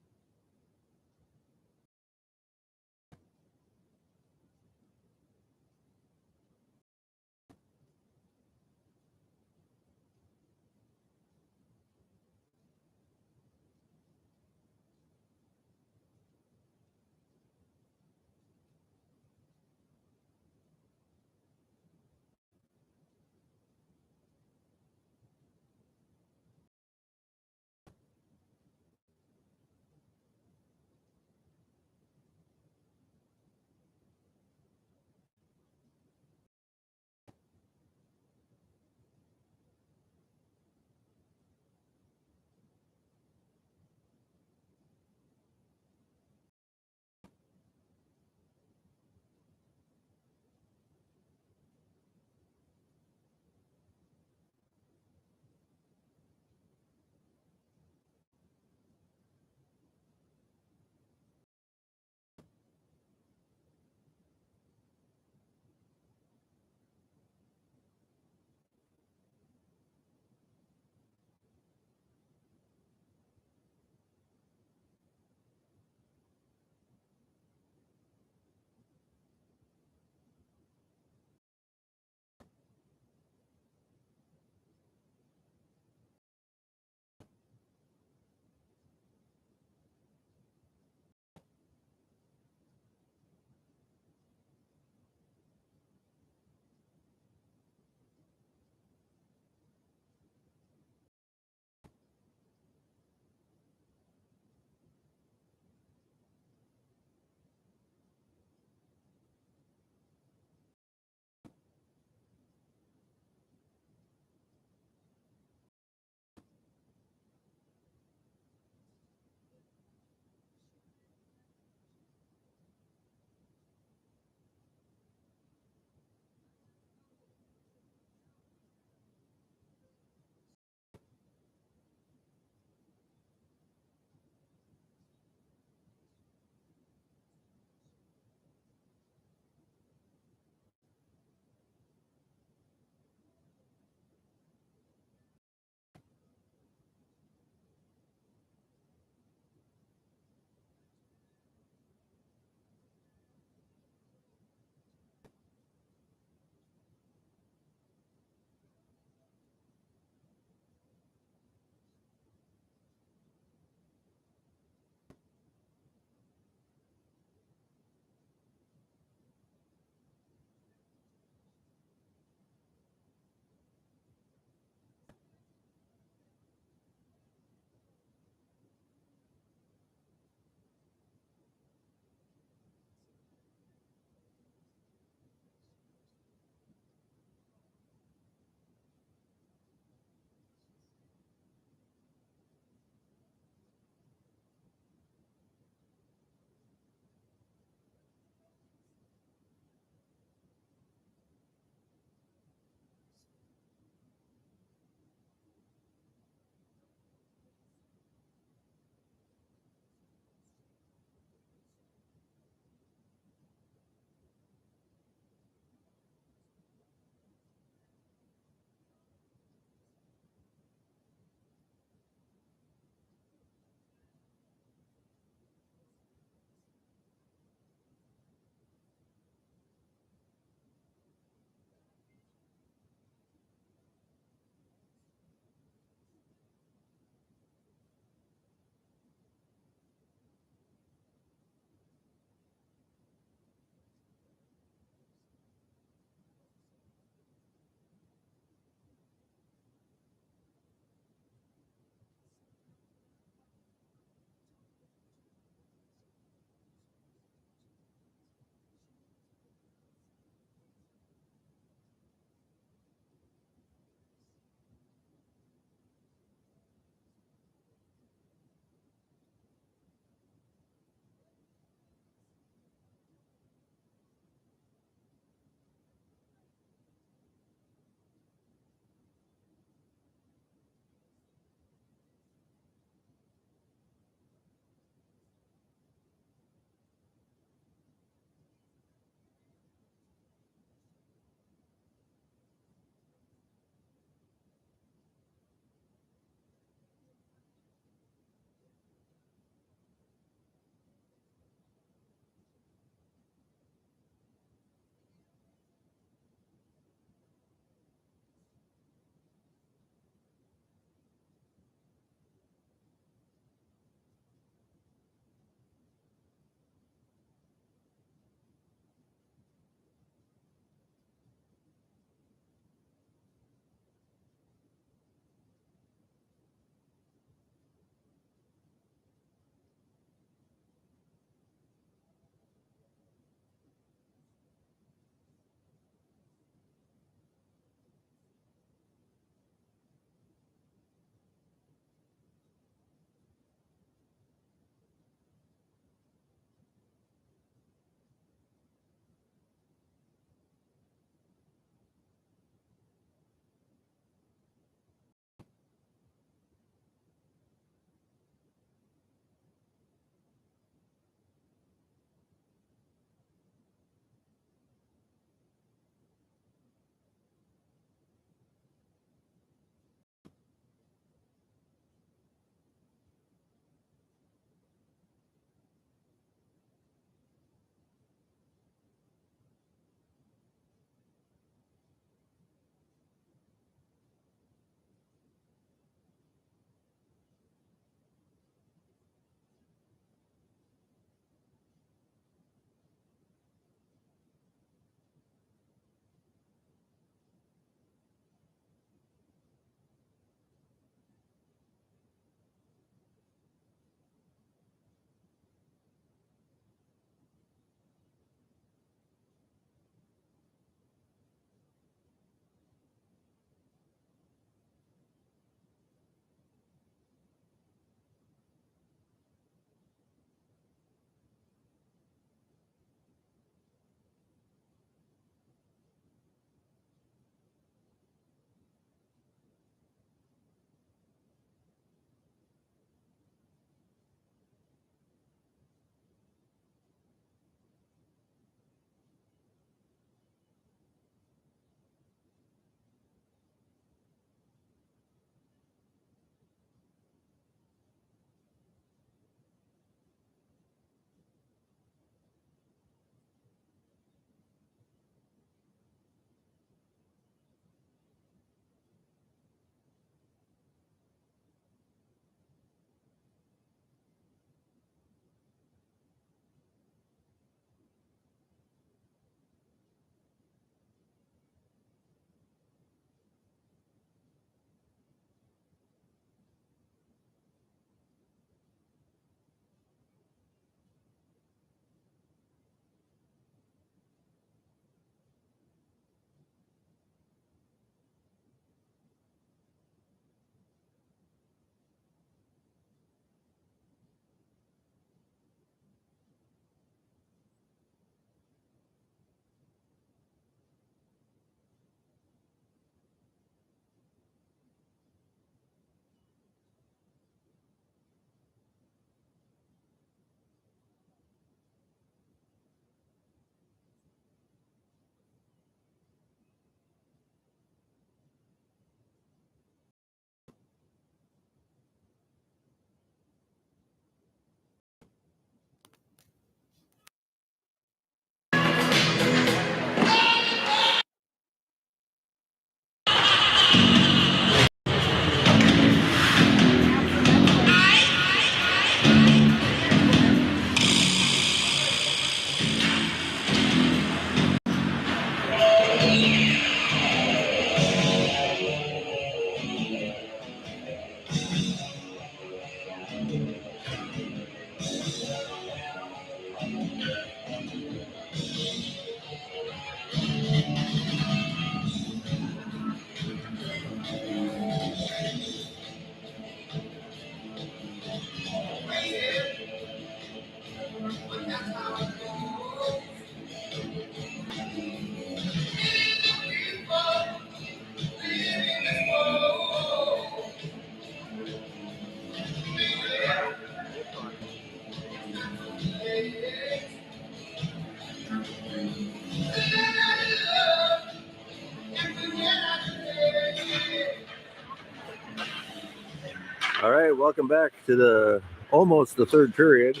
right, welcome back to almost the third period.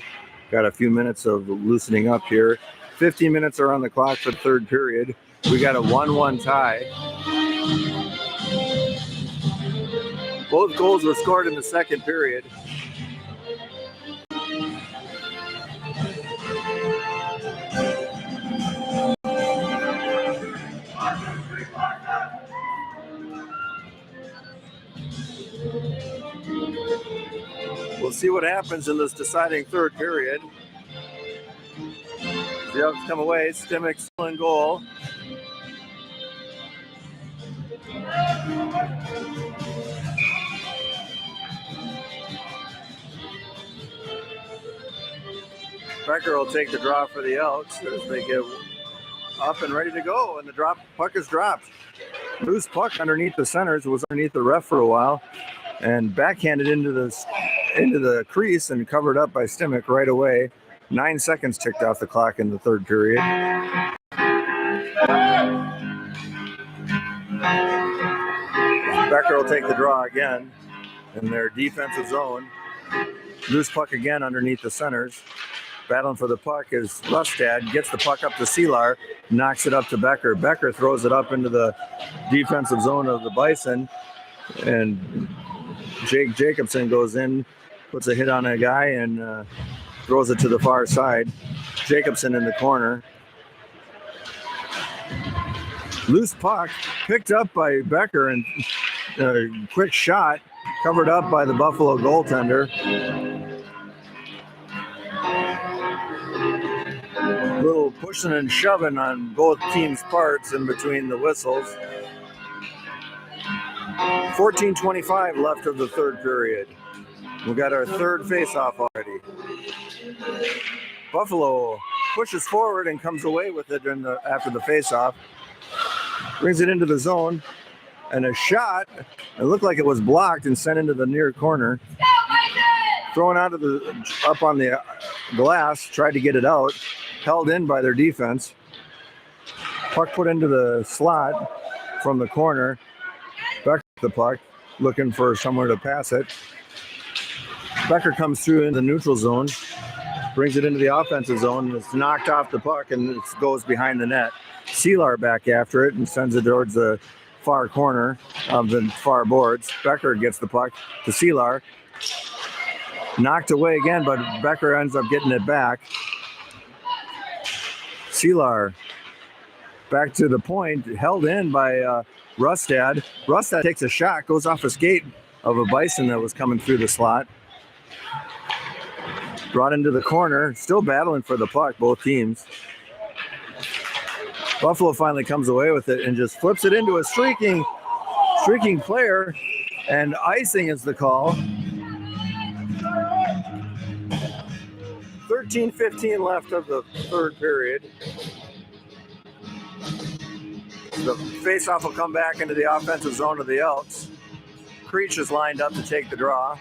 Got a few minutes of loosening up here. 15 minutes are on the clock for the third period. We got a 1-1 tie. Both goals were scored in the second period. We'll see what happens in this deciding third period. The Elks come away, Stimmick still in goal. Becker will take the draw for the Elks as they get up and ready to go, and the puck is dropped. Loose puck underneath the centers, was underneath the ref for a while, and backhanded into the crease and covered up by Stimmick right away. 9 seconds ticked off the clock in the third period. Becker will take the draw again in their defensive zone. Loose puck again underneath the centers. Battling for the puck is Rustad, gets the puck up to Seelar, knocks it up to Becker. Becker throws it up into the defensive zone of the Bison, and Jake Jacobson goes in, puts a hit on a guy, and throws it to the far side. Jacobson in the corner. Loose puck picked up by Becker, and a quick shot covered up by the Buffalo goaltender. Little pushing and shoving on both teams' parts in between the whistles. 14:25 left of the third period. We got our third face-off already. Buffalo pushes forward and comes away with it after the face-off. Brings it into the zone, and a shot. It looked like it was blocked and sent into the near corner. Thrown out of up on the glass, tried to get it out. Held in by their defense. Puck put into the slot from the corner. Becker the puck, looking for somewhere to pass it. Becker comes through in the neutral zone, brings it into the offensive zone, and it's knocked off the puck and it goes behind the net. Seelar back after it and sends it towards the far corner of the far boards. Becker gets the puck to Seelar. Knocked away again, but Becker ends up getting it back. Seelar back to the point, held in by Rustad. Rustad takes a shot, goes off a skate of a Bison that was coming through the slot. Brought into the corner, still battling for the puck, both teams. Buffalo finally comes away with it and just flips it into a streaking player, and icing is the call. 13:15 left of the third period. The faceoff will come back into the offensive zone of the Elks. Creech is lined up to take the draw.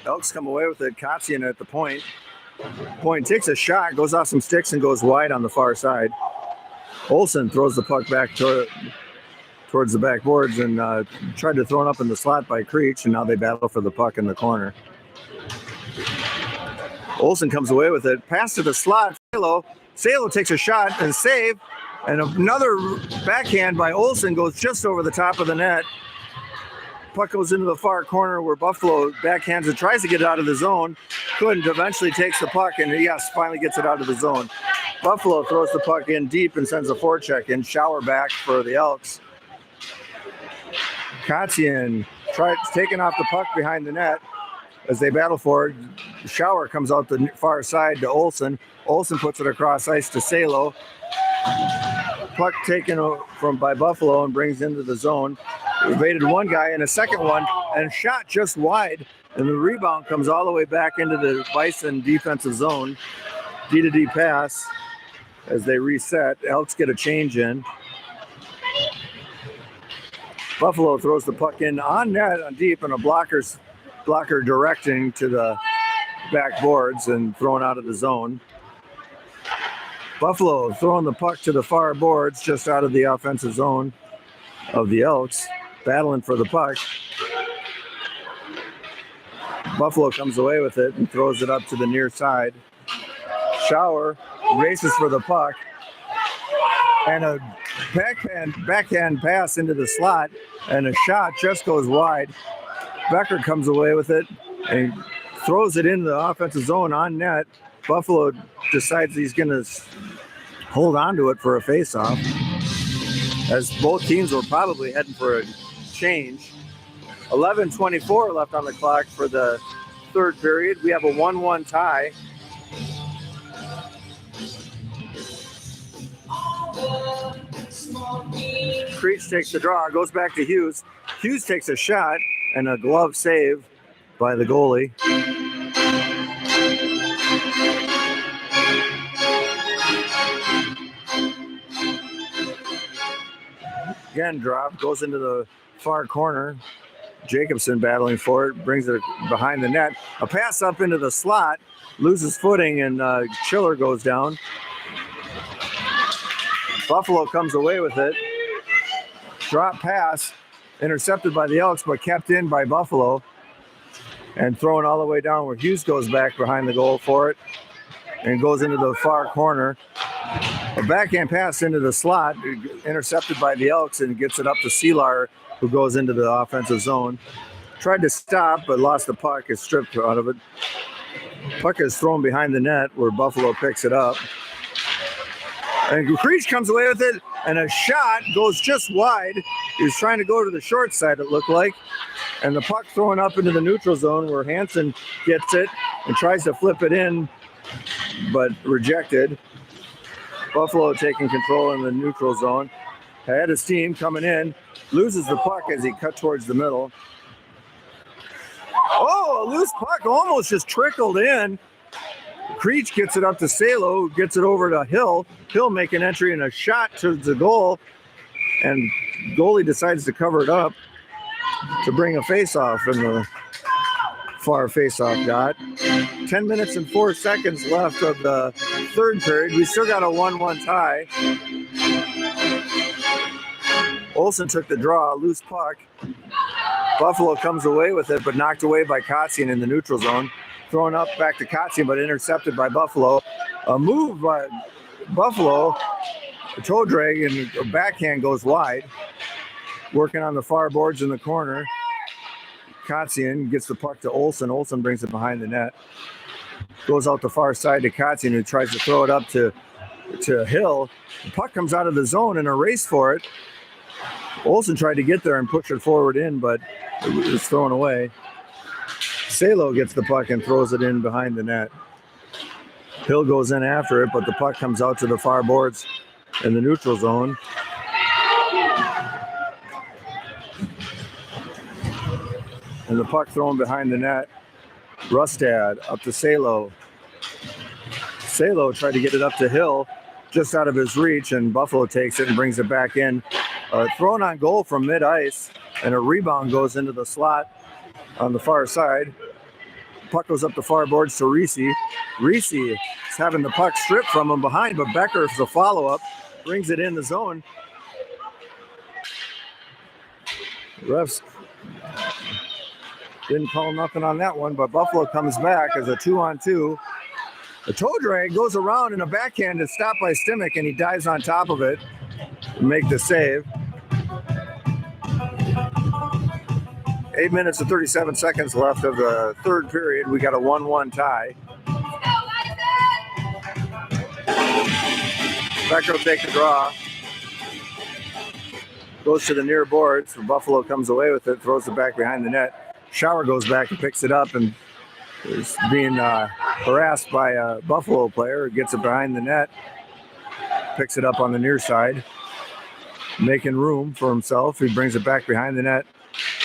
Elks come away with it. Kotzian at the point. Point takes a shot, goes off some sticks and goes wide on the far side. Olsen throws the puck back towards the backboards and tried to throw it up in the slot by Creech, and now they battle for the puck in the corner. Olsen comes away with it. Pass to the slot. Salo takes a shot and save, and another backhand by Olsen goes just over the top of the net. Puck goes into the far corner where Buffalo backhands it, tries to get it out of the zone. Couldn't, eventually takes the puck, and yes, finally gets it out of the zone. Buffalo throws the puck in deep and sends a forecheck in. Shower back for the Elks. Kotzian taking off the puck behind the net as they battle for it. Shower comes out the far side to Olsen. Olsen puts it across ice to Salo. Puck taken by Buffalo and brings into the zone. Evaded one guy and a second one and shot just wide. And the rebound comes all the way back into the Bison defensive zone. D-to-D pass as they reset. Elks get a change in. Buffalo throws the puck in on net on deep, and a blocker directing to the backboards and thrown out of the zone. Buffalo throwing the puck to the far boards just out of the offensive zone of the Elks, battling for the puck. Buffalo comes away with it and throws it up to the near side. Shower races for the puck, and a backhand pass into the slot, and a shot just goes wide. Becker comes away with it and throws it into the offensive zone on net. Buffalo decides he's going to hold on to it for a faceoff, as both teams were probably heading for a change. 11:24 left on the clock for the third period. We have a 1-1 tie. Creech takes the draw, goes back to Hughes. Hughes takes a shot and a glove save by the goalie. Again, drop, goes into the far corner. Jacobson battling for it, brings it behind the net. A pass up into the slot, loses footing, and Chiller goes down. Buffalo comes away with it. Drop pass, intercepted by the Elks, but kept in by Buffalo. And thrown all the way down where Hughes goes back behind the goal for it and goes into the far corner. A backhand pass into the slot, intercepted by the Elks, and gets it up to Seelar, who goes into the offensive zone. Tried to stop, but lost the puck, is stripped out of it. Puck is thrown behind the net where Buffalo picks it up. And Creech comes away with it, and a shot goes just wide. He was trying to go to the short side, it looked like. And the puck thrown up into the neutral zone where Hansen gets it and tries to flip it in, but rejected. Buffalo taking control in the neutral zone. Had his team coming in, loses the puck as he cut towards the middle. Oh, a loose puck almost just trickled in. Creech gets it up to Salo, gets it over to Hill. Hill make an entry and a shot to the goal, and goalie decides to cover it up to bring a face-off in the far face-off dot. 10 minutes and 4 seconds left of the third period. We still got a 1-1 tie. Olsen took the draw, loose puck. Buffalo comes away with it, but knocked away by Kotzian in the neutral zone. Thrown up back to Kotzian, but intercepted by Buffalo. A move by Buffalo, a toe drag, and a backhand goes wide. Working on the far boards in the corner. Kotzian gets the puck to Olsen. Olsen brings it behind the net. Goes out the far side to Kotzian, who tries to throw it up to Hill. The puck comes out of the zone in a race for it. Olsen tried to get there and push it forward in, but it was thrown away. Salo gets the puck and throws it in behind the net. Hill goes in after it, but the puck comes out to the far boards in the neutral zone. And the puck thrown behind the net. Rustad up to Salo. Salo tried to get it up to Hill, just out of his reach, and Buffalo takes it and brings it back in. Thrown on goal from mid-ice, and a rebound goes into the slot on the far side. Puck goes up the far boards to Reese. Reese is having the puck stripped from him behind, but Becker for the follow-up brings it in the zone. Refs didn't call nothing on that one, but Buffalo comes back as a 2-on-2. The toe drag goes around, and a backhand is stopped by Stimmick, and he dives on top of it to make the save. 8 minutes and 37 seconds left of the third period. We got a 1-1 tie. Becker will take the draw. Goes to the near boards. Buffalo comes away with it, throws it back behind the net. Shower goes back and picks it up and is being harassed by a Buffalo player. Gets it behind the net. Picks it up on the near side. Making room for himself. He brings it back behind the net.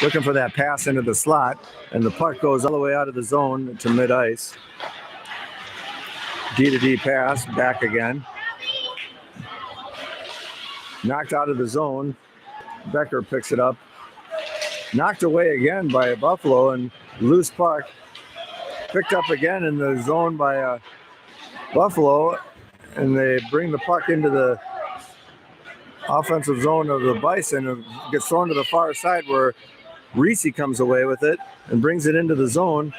Looking for that pass into the slot. And the puck goes all the way out of the zone to mid-ice. D-to-D pass. Back again. Knocked out of the zone. Becker picks it up. Knocked away again by Buffalo, and loose puck. Picked up again in the zone by Buffalo, and they bring the puck into the offensive zone of the Bison. It gets thrown to the far side where Reese comes away with it and brings it into the zone.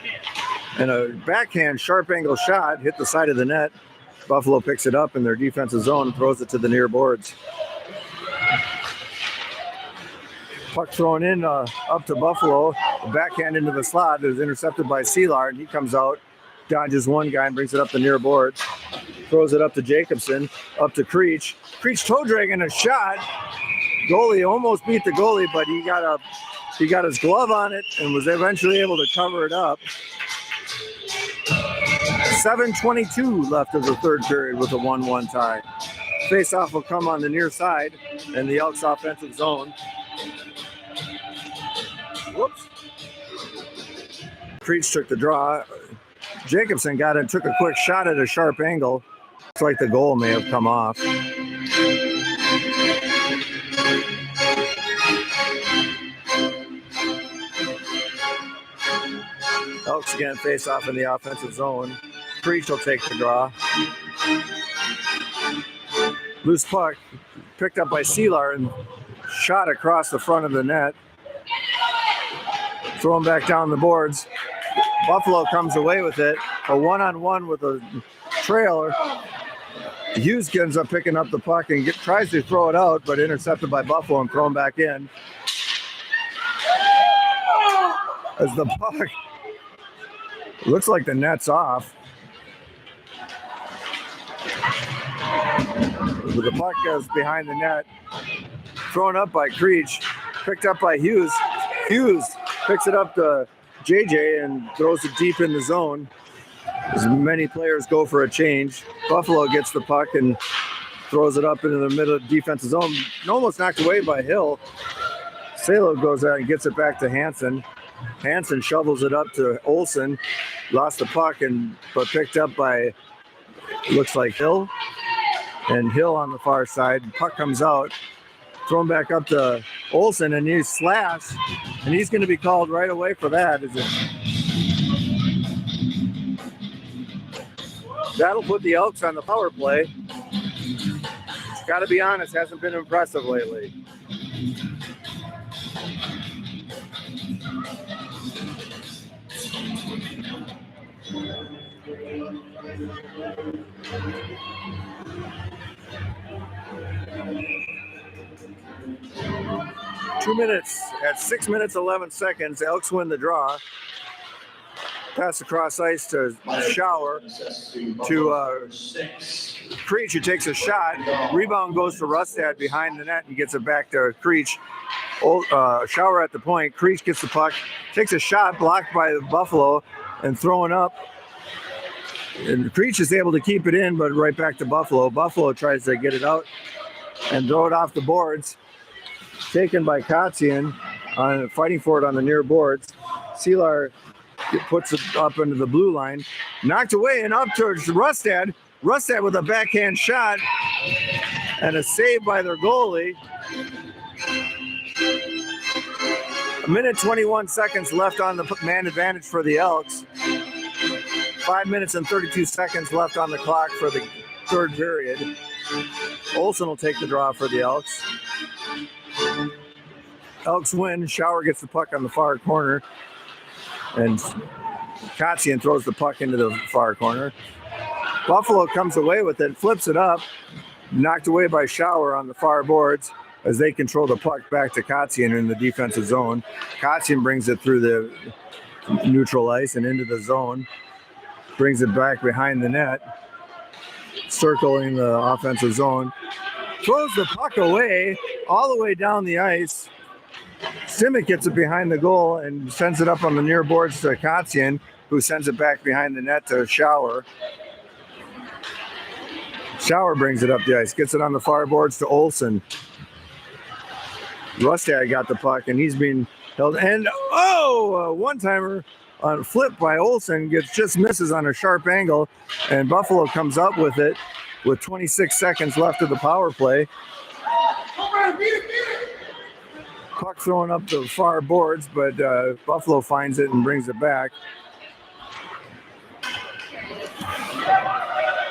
And a backhand sharp angle shot hit the side of the net. Buffalo picks it up in their defensive zone and throws it to the near boards. Puck thrown in up to Buffalo. The backhand into the slot is intercepted by Seelar, and he comes out, dodges one guy and brings it up the near boards. Throws it up to Jacobson, up to Creech. Creech toe dragging a shot. Goalie almost beat the goalie, but he got his glove on it and was eventually able to cover it up. 7:22 left of the third period with a 1-1 tie. Face-off will come on the near side in the Elks offensive zone. Whoops. Creech took the draw. Jacobson got it, took a quick shot at a sharp angle. Looks like the goal may have come off. Elks again face off in the offensive zone. Creech will take the draw. Loose puck picked up by Seelar and shot across the front of the net. Thrown back down the boards. Buffalo comes away with it. A one-on-one with a trailer. Hughes ends up picking up the puck and tries to throw it out, but intercepted by Buffalo and thrown back in. As the puck looks like the net's off. The puck goes behind the net. Thrown up by Creech. Picked up by Hughes. Hughes picks it up to JJ and throws it deep in the zone. As many players go for a change. Buffalo gets the puck and throws it up into the middle of the defensive zone. Almost knocked away by Hill. Salo goes out and gets it back to Hansen. Hansen shovels it up to Olsen. Lost the puck but picked up by, looks like Hill. And Hill on the far side. Puck comes out. Thrown back up to Olsen, and he's slashed. And he's going to be called right away for that. That'll put the Elks on the power play. Got to be honest, hasn't been impressive lately. Two minutes at 6 minutes 11 seconds. Elks win the draw. Pass across ice to Shower to Creech, who takes a shot. Rebound goes to Rustad behind the net and gets it back to Creech. Shower at the point. Creech gets the puck, takes a shot, blocked by Buffalo, and throwing up. And Creech is able to keep it in, but right back to Buffalo. Buffalo tries to get it out and throw it off the boards. Taken by Kotzian, fighting for it on the near boards. Seelar puts it up into the blue line. Knocked away and up towards Rustad. Rustad with a backhand shot and a save by their goalie. A minute 21 seconds left on the man advantage for the Elks. 5 minutes and 32 seconds left on the clock for the third period. Olsen will take the draw for the Elks. Elks win. Shower gets the puck on the far corner. And Kotzian throws the puck into the far corner. Buffalo comes away with it, flips it up. Knocked away by Shower on the far boards as they control the puck back to Kotzian in the defensive zone. Kotzian brings it through the neutral ice and into the zone. Brings it back behind the net. Circling the offensive zone. Throws the puck away, all the way down the ice. Simic gets it behind the goal and sends it up on the near boards to Kotzian, who sends it back behind the net to Shower. Shower brings it up the ice, gets it on the far boards to Olsen. Rustad got the puck, and he's being held. And, a one-timer on a flip by Olsen just misses on a sharp angle, and Buffalo comes up with it with 26 seconds left of the power play. Puck thrown up the far boards, but Buffalo finds it and brings it back.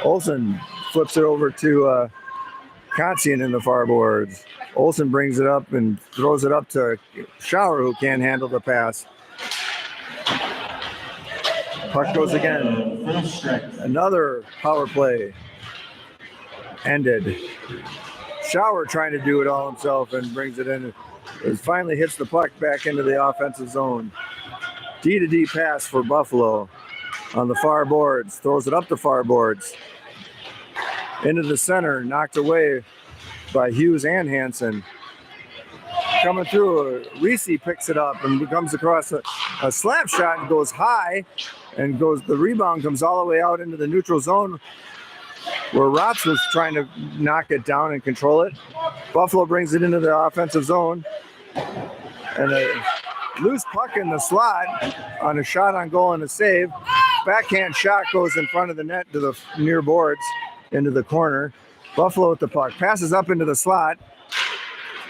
Olsen flips it over to Kotzian in the far boards. Olsen brings it up and throws it up to Schauer, who can't handle the pass. Puck goes again. Another power play ended. Schauer trying to do it all himself and brings it in. It finally hits the puck back into the offensive zone. D-to-D pass for Buffalo on the far boards. Throws it up the far boards. Into the center, knocked away by Hughes and Hansen. Coming through, Reese picks it up and comes across a slap shot and goes high and the rebound comes all the way out into the neutral zone where Rotz was trying to knock it down and control it. Buffalo brings it into the offensive zone and a loose puck in the slot on a shot on goal and a save. Backhand shot goes in front of the net to the near boards into the corner. Buffalo with the puck, passes up into the slot,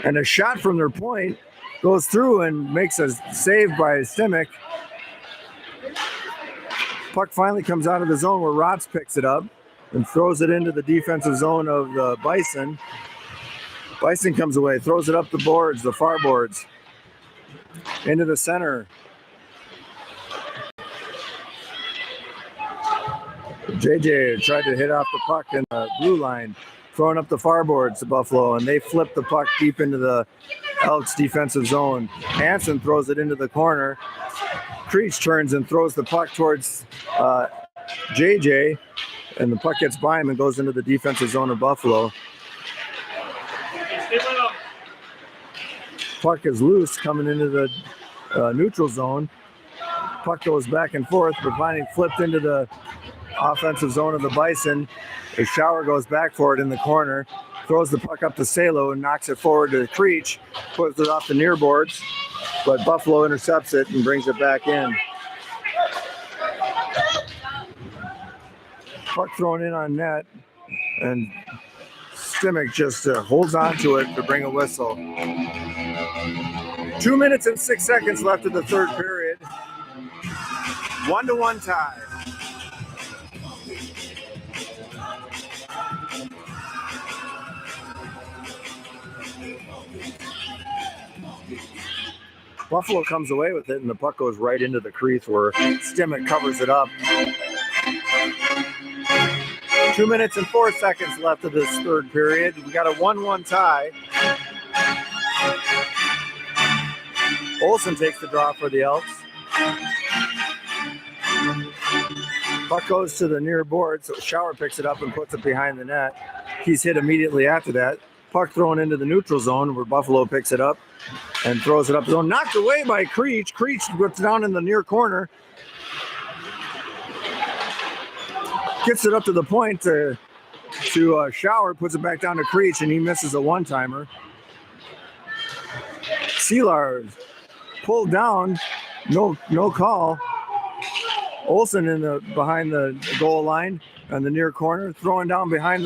and a shot from their point goes through and makes a save by Simic. Puck finally comes out of the zone where Rotz picks it up and throws it into the defensive zone of the Bison. Bison comes away, throws it up the boards, the far boards, into the center. JJ tried to hit off the puck in the blue line, throwing up the far boards to Buffalo, and they flip the puck deep into the Elks defensive zone. Hansen throws it into the corner. Creech turns and throws the puck towards JJ, and the puck gets by him and goes into the defensive zone of Buffalo. Puck is loose coming into the neutral zone. Puck goes back and forth, but finally flipped into the offensive zone of the Bison. The Schauer goes back for it in the corner, throws the puck up to Salo and knocks it forward to Creech, puts it off the near boards, but Buffalo intercepts it and brings it back in. Puck thrown in on net, and Simic just holds on to it to bring a whistle. 2 minutes and 6 seconds left of the third period. 1-1 tie. Buffalo comes away with it, and the puck goes right into the crease where Simic covers it up. 2 minutes and 4 seconds left of this third period. We got a 1-1 tie. Olsen takes the draw for the Elks. Puck goes to the near board, so Schauer picks it up and puts it behind the net. He's hit immediately after that. Puck thrown into the neutral zone where Buffalo picks it up and throws it up the zone. Knocked away by Creech. Creech whips down in the near corner. Gets it up to the point to Schauer, puts it back down to Creech, and he misses a one-timer. Seelar pulled down, no call. Olsen behind the goal line on the near corner, throwing down behind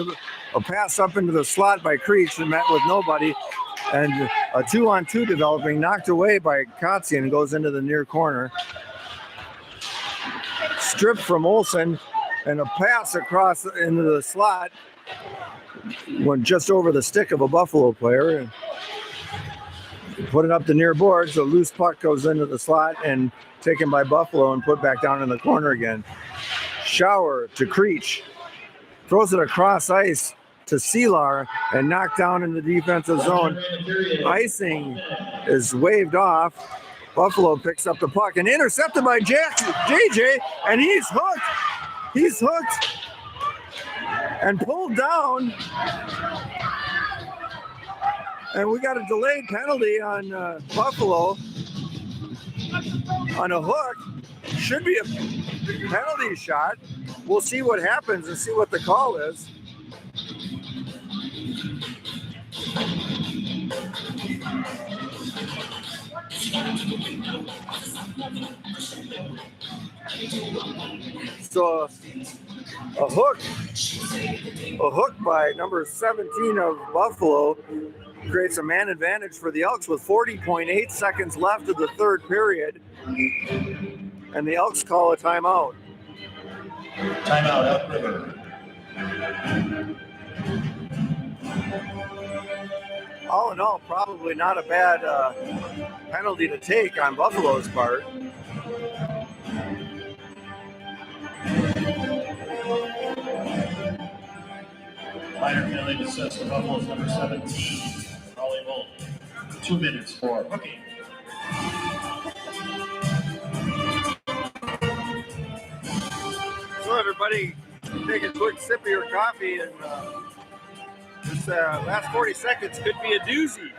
a pass up into the slot by Creech and met with nobody, and a 2-on-2 developing, knocked away by Kotzian and goes into the near corner. Stripped from Olsen, and a pass across into the slot went just over the stick of a Buffalo player and put it up the near board. So loose puck goes into the slot and taken by Buffalo and put back down in the corner again. Schauer to Creech, throws it across ice to Seelar and knocked down in the defensive zone. Icing is waved off. Buffalo picks up the puck and intercepted by JJ, and he's hooked. He's hooked and pulled down. And we got a delayed penalty on Buffalo on a hook. Should be a penalty shot. We'll see what happens and see what the call is. So a hook by number 17 of Buffalo creates a man advantage for the Elks with 40.8 seconds left of the third period. And the Elks call a timeout. Timeout, Elk River. All in all, probably not a bad penalty to take on Buffalo's part. Minor penalty assessed for Buffalo's number 17, Raleigh Bolt. 2 minutes for rookie. So everybody, take a quick sip of your coffee, and this last 40 seconds could be a doozy.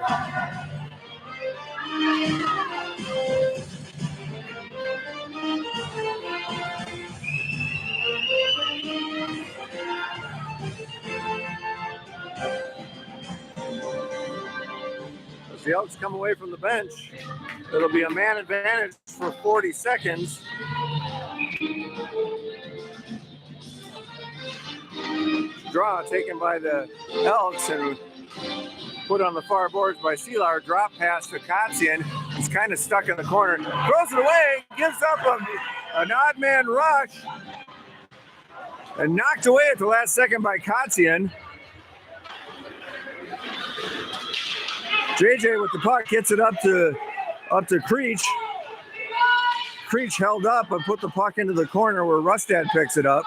As the Elks come away from the bench, it'll be a man advantage for 40 seconds. Draw taken by the Elks and put on the far boards by Seelar. Drop pass to Kotzian. He's kind of stuck in the corner. Throws it away. Gives up an odd man rush. And knocked away at the last second by Kotzian. JJ with the puck gets it up to Creech. Creech held up and put the puck into the corner where Rustad picks it up.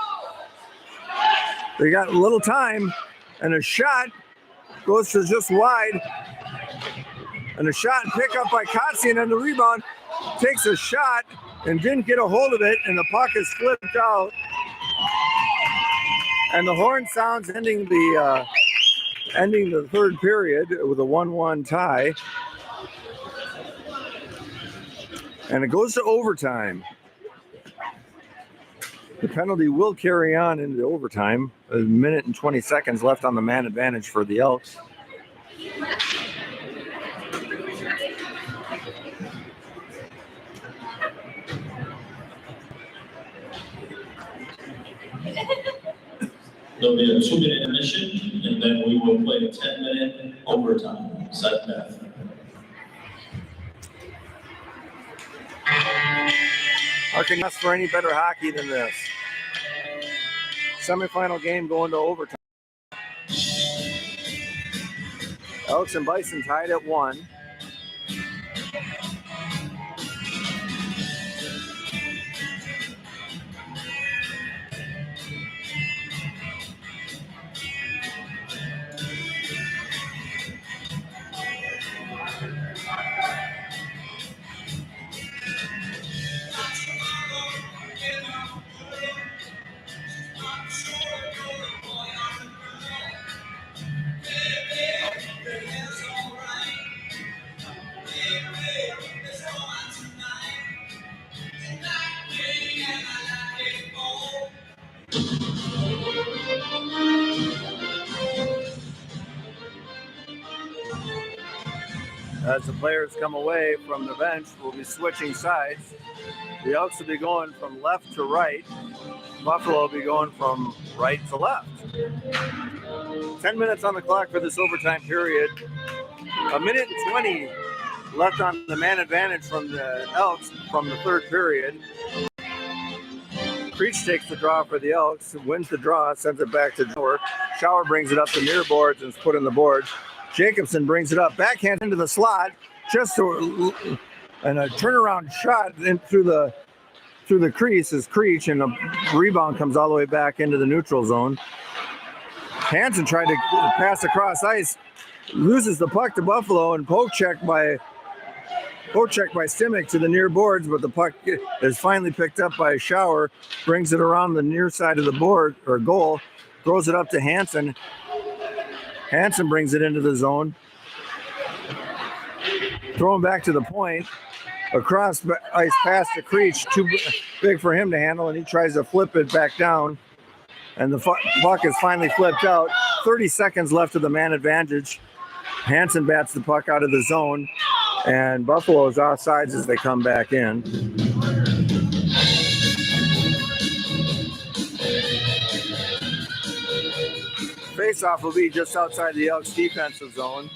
They got a little time, and a shot goes to just wide. And a shot and pick up by Kotzian, and the rebound takes a shot and didn't get a hold of it, and the puck is flipped out. And the horn sounds ending the third period with a 1-1 tie. And it goes to overtime. The penalty will carry on into overtime. A minute and 20 seconds left on the man advantage for the Elks. There'll be a 2-minute intermission, and then we will play a 10-minute overtime. Set Beth. How can you ask for any better hockey than this? Semifinal game going to overtime. Elks and Bison tied at 1. As the players come away from the bench, we'll be switching sides. The Elks will be going from left to right. Buffalo will be going from right to left. 10 minutes on the clock for this overtime period. A minute and 20 left on the man advantage from the Elks from the third period. Creech takes the draw for the Elks, wins the draw, sends it back to Shower. Shower brings it up to near boards and is put in the boards. Jacobson brings it up, backhand into the slot, and a turnaround shot in through the crease is Creech, and the rebound comes all the way back into the neutral zone. Hansen tried to pass across ice, loses the puck to Buffalo, and poke check by Simic to the near boards, but the puck is finally picked up by Shower, brings it around the near side of the board or goal, throws it up to Hansen. Hansen brings it into the zone. Throwing back to the point. Across ice pass to Creech. Too big for him to handle, and he tries to flip it back down. And the puck is finally flipped out. 30 seconds left of the man advantage. Hansen bats the puck out of the zone. And Buffalo is offsides as they come back in. Faceoff will be just outside the Elks defensive zone.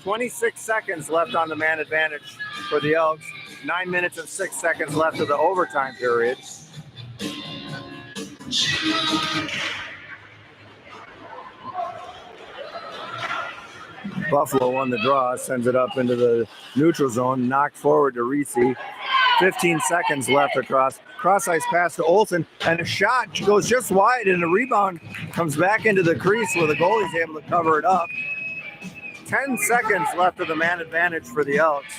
26 seconds left on the man advantage for the Elks. 9 minutes and 6 seconds left of the overtime period. Buffalo won the draw, sends it up into the neutral zone, knocked forward to Reese. 15 seconds left across. Cross ice pass to Olsen, and a shot goes just wide, and the rebound comes back into the crease where the goalie's able to cover it up. 10 seconds left of the man advantage for the Elks.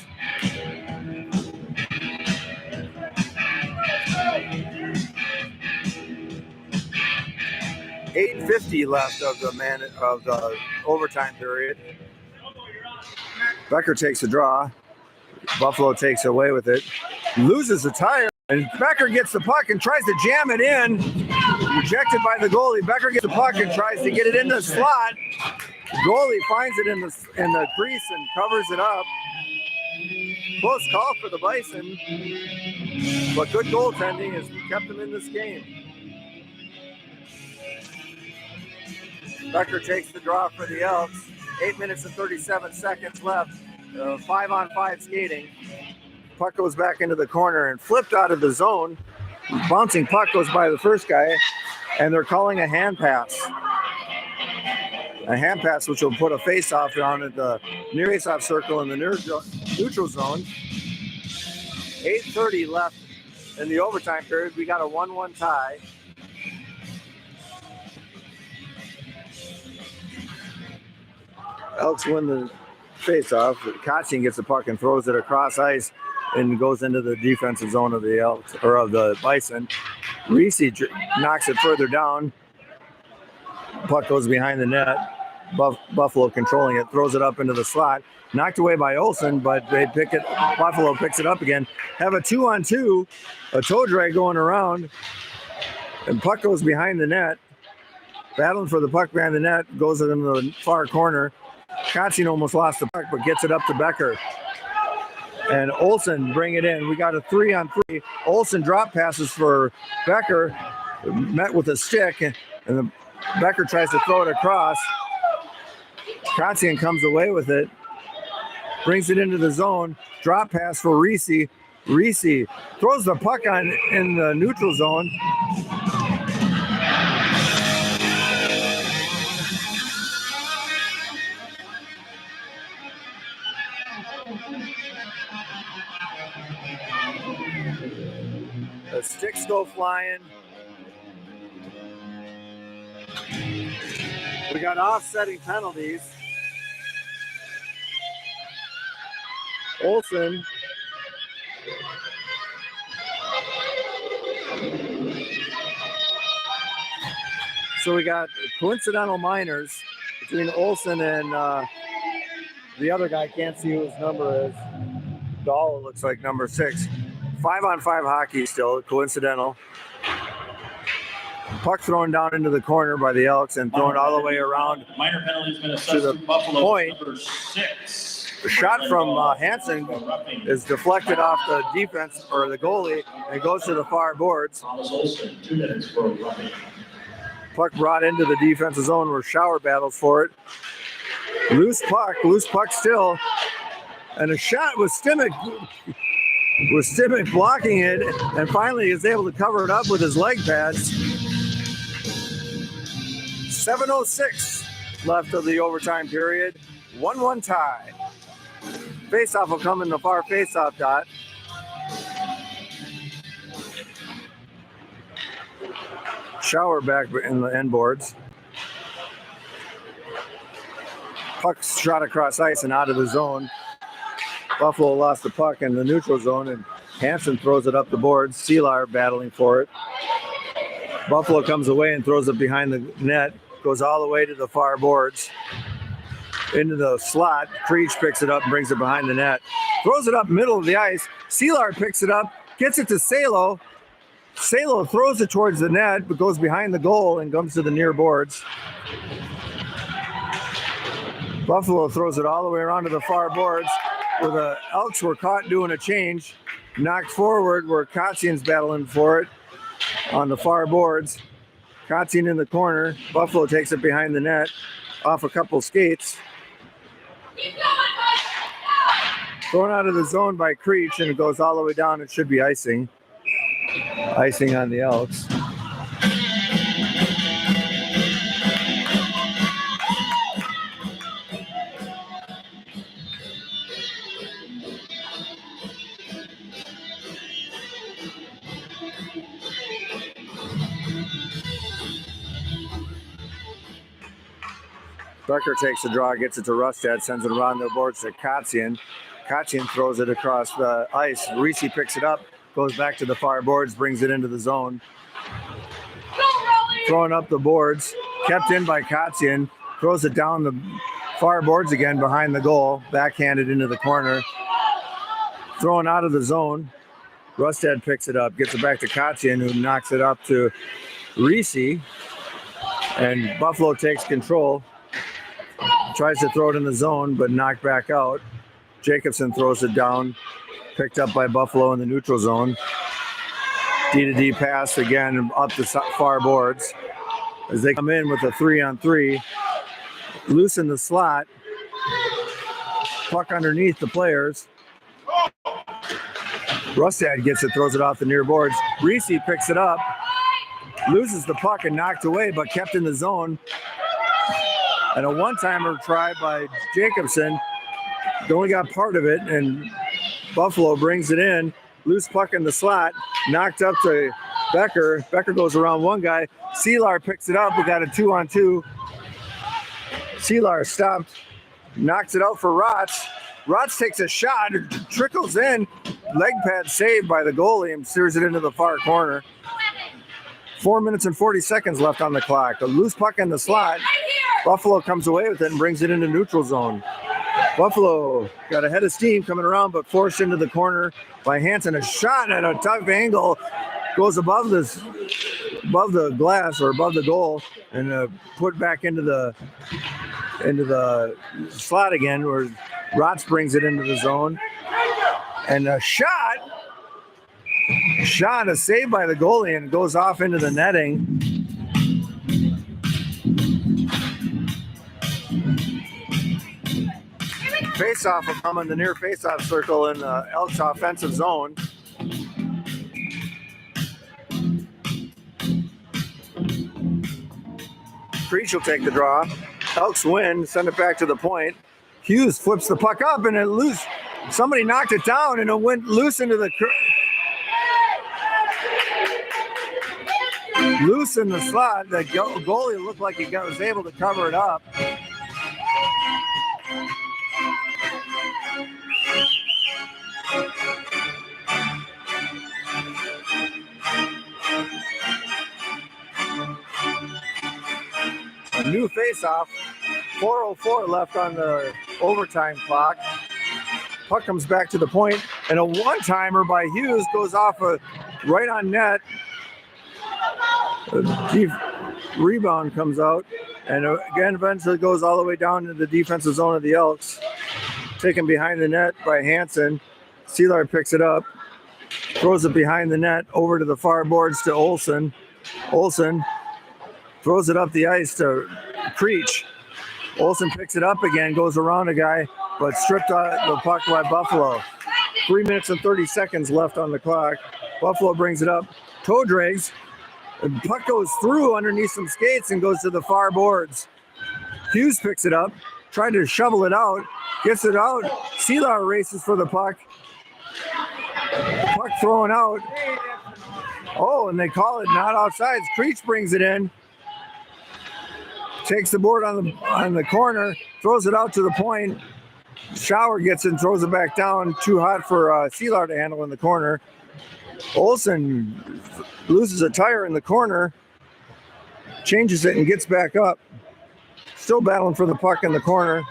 $8:50 left of the overtime period. Becker takes a draw. Buffalo takes away with it. Loses the tire, and Becker gets the puck and tries to jam it in. Rejected by the goalie. Becker gets the puck and tries to get it in the slot. Goalie finds it in the crease and covers it up. Close call for the Bison, but good goaltending has kept them in this game. Becker takes the draw for the Elks. 8 minutes and 37 seconds left. 5-on-5 skating. Puck goes back into the corner and flipped out of the zone. Bouncing puck goes by the first guy, and they're calling a hand pass. A hand pass which will put a face-off down at the near face-off circle in the neutral zone. 8:30 left in the overtime period. We got a 1-1 tie. Elks win the face-off. Kotzian gets the puck and throws it across ice and goes into the defensive zone of the Elks, or of the Bison. Reese knocks it further down. Puck goes behind the net. Buffalo controlling it, throws it up into the slot. Knocked away by Olsen, but they pick it. Buffalo picks it up again. Have a 2-on-2, a toe drag going around, and puck goes behind the net. Battling for the puck behind the net, goes in the far corner. Kotzian almost lost the puck, but gets it up to Becker. And Olsen bring it in. We got a 3-on-3. Olsen drop passes for Becker, met with a stick, and Becker tries to throw it across. Kotzian comes away with it, brings it into the zone. Drop pass for Reese. Reese throws the puck in the neutral zone. The sticks go flying. We got offsetting penalties. Olsen so we got coincidental minors between Olsen and the other guy. Can't see who his number is. Dahl looks like number 6. 5-on-5 hockey still, coincidental. Puck thrown down into the corner by the Elks and thrown all the way around. Minor penalty's been assessed to the Buffalo, point. Number 6. The shot from Hansen is deflected off the defense or the goalie and goes to the far boards. Thomas Olsen, 2 minutes for roughing. Puck brought into the defensive zone where Shower battles for it. Loose puck still. And a shot with Stimmick blocking it, and finally is able to cover it up with his leg pads. 7:06 left of the overtime period. 1-1 tie. Faceoff will come in the far faceoff dot. Shower back in the end boards. Puck shot across ice and out of the zone. Buffalo lost the puck in the neutral zone, and Hansen throws it up the boards. Seelar battling for it. Buffalo comes away and throws it behind the net. Goes all the way to the far boards. Into the slot. Creech picks it up and brings it behind the net. Throws it up middle of the ice. Seelar picks it up, gets it to Salo. Salo throws it towards the net, but goes behind the goal and comes to the near boards. Buffalo throws it all the way around to the far boards, where the Elks were caught doing a change. Knocked forward where Kotzian's battling for it on the far boards. Kotzian in the corner. Buffalo takes it behind the net off a couple skates. Thrown out of the zone by Creech, and it goes all the way down. It should be icing. Icing on the Elks. Becker takes the draw, gets it to Rustad, sends it around the boards to Kotzian. Kotzian throws it across the ice. Reese picks it up, goes back to the far boards, brings it into the zone. Throwing up the boards, kept in by Kotzian, throws it down the far boards again behind the goal, backhanded into the corner. Thrown out of the zone. Rustad picks it up, gets it back to Kotzian, who knocks it up to Reese. And Buffalo takes control. Tries to throw it in the zone, but knocked back out. Jacobson throws it down, picked up by Buffalo in the neutral zone. D-to-D pass again up the far boards. As they come in with a 3-on-3, loosen the slot. Puck underneath the players. Rustad gets it, throws it off the near boards. Reese picks it up, loses the puck and knocked away, but kept in the zone. And a one-timer try by Jacobson. They only got part of it, and Buffalo brings it in. Loose puck in the slot, knocked up to Becker. Becker goes around one guy. Seelar picks it up. We got a 2-on-2. Seelar stopped, knocks it out for Rotz. Rotz takes a shot, it trickles in. Leg pad saved by the goalie and steers it into the far corner. 4 minutes and 40 seconds left on the clock. A loose puck in the slot. Buffalo comes away with it and brings it into neutral zone. Buffalo got a head of steam coming around, but forced into the corner by Hansen. A shot at a tough angle goes above the glass or above the goal and put back into the slot again, where Rotz brings it into the zone. And a shot, a save by the goalie, and goes off into the netting. Face-off will come in the near face-off circle in the Elks offensive zone. Creech will take the draw. Elks win, send it back to the point. Hughes flips the puck up and it loose. Somebody knocked it down and it went loose into the loose in the slot. The goalie looked like he was able to cover it up. A new face-off. 4:04 left on the overtime clock. Puck comes back to the point, and a one-timer by Hughes goes off right on net. A deep rebound comes out, and again eventually goes all the way down into the defensive zone of the Elks. Taken behind the net by Hansen. Seelar picks it up, throws it behind the net over to the far boards to Olsen. Olsen throws it up the ice to Creech. Olsen picks it up again, goes around a guy, but stripped out the puck by Buffalo. 3 minutes and 30 seconds left on the clock. Buffalo brings it up. Toe drags. The puck goes through underneath some skates and goes to the far boards. Hughes picks it up, trying to shovel it out, gets it out. Seelar races for the puck. Puck thrown out. Oh, and they call it not offsides. Creech brings it in. Takes the board on the corner, throws it out to the point. Shower gets it and throws it back down. Too hot for Seelar to handle in the corner. Olsen loses a tire in the corner, changes it and gets back up. Still battling for the puck in the corner.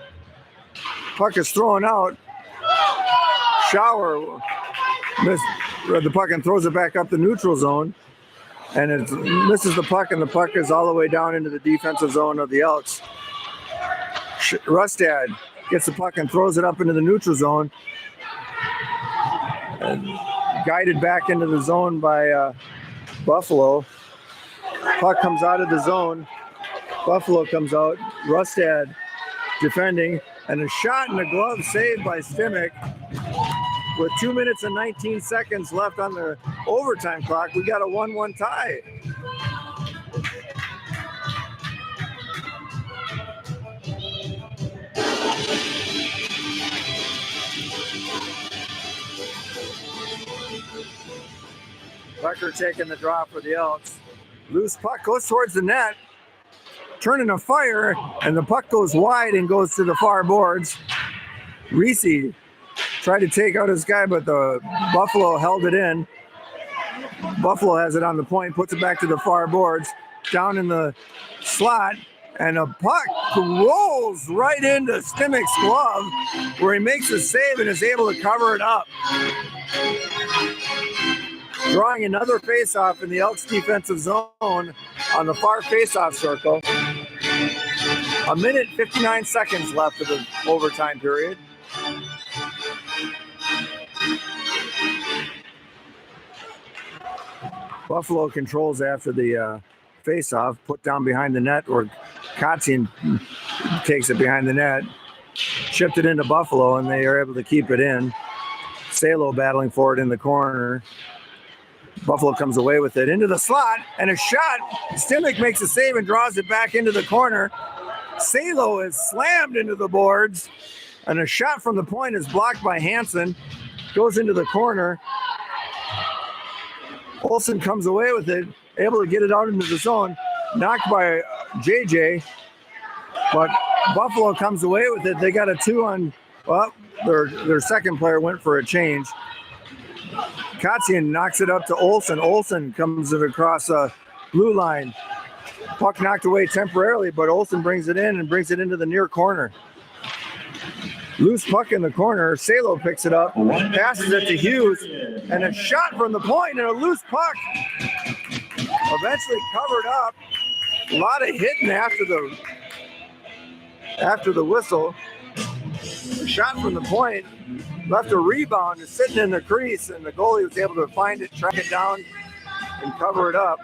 Puck is thrown out. Shower missed the puck and throws it back up the neutral zone. And it misses the puck, and the puck is all the way down into the defensive zone of the Elks. Rustad gets the puck and throws it up into the neutral zone. And guided back into the zone by Buffalo. Puck comes out of the zone. Buffalo comes out. Rustad defending, and a shot and a glove saved by Stimmick. With 2 minutes and 19 seconds left on the overtime clock, we got a 1-1 tie. Becker taking the draw for the Elks. Loose puck goes towards the net, turning a fire, and the puck goes wide and goes to the far boards. Reese tried to take out his guy, but the Buffalo held it in. Buffalo has it on the point, puts it back to the far boards, down in the slot, and a puck rolls right into Stimmick's glove, where he makes a save and is able to cover it up. Drawing another faceoff in the Elks defensive zone on the far faceoff circle. 1:59 seconds left of the overtime period. Buffalo controls after the face-off, put down behind the net, or Kotzian takes it behind the net, chipped it into Buffalo, and they are able to keep it in. Salo battling for it in the corner. Buffalo comes away with it into the slot, and a shot. Stimmick makes a save and draws it back into the corner. Salo is slammed into the boards, and a shot from the point is blocked by Hansen, goes into the corner. Olsen comes away with it, able to get it out into the zone, knocked by JJ, but Buffalo comes away with it. They got a 2-on, well, their second player went for a change. Kotzian knocks it up to Olsen. Olsen comes it across a blue line. Puck knocked away temporarily, but Olsen brings it in and brings it into the near corner. Loose puck in the corner. Salo picks it up, passes it to Hughes, and a shot from the point and a loose puck. Eventually covered up. A lot of hitting after the whistle. A shot from the point left a rebound, is sitting in the crease, and the goalie was able to find it, track it down, and cover it up.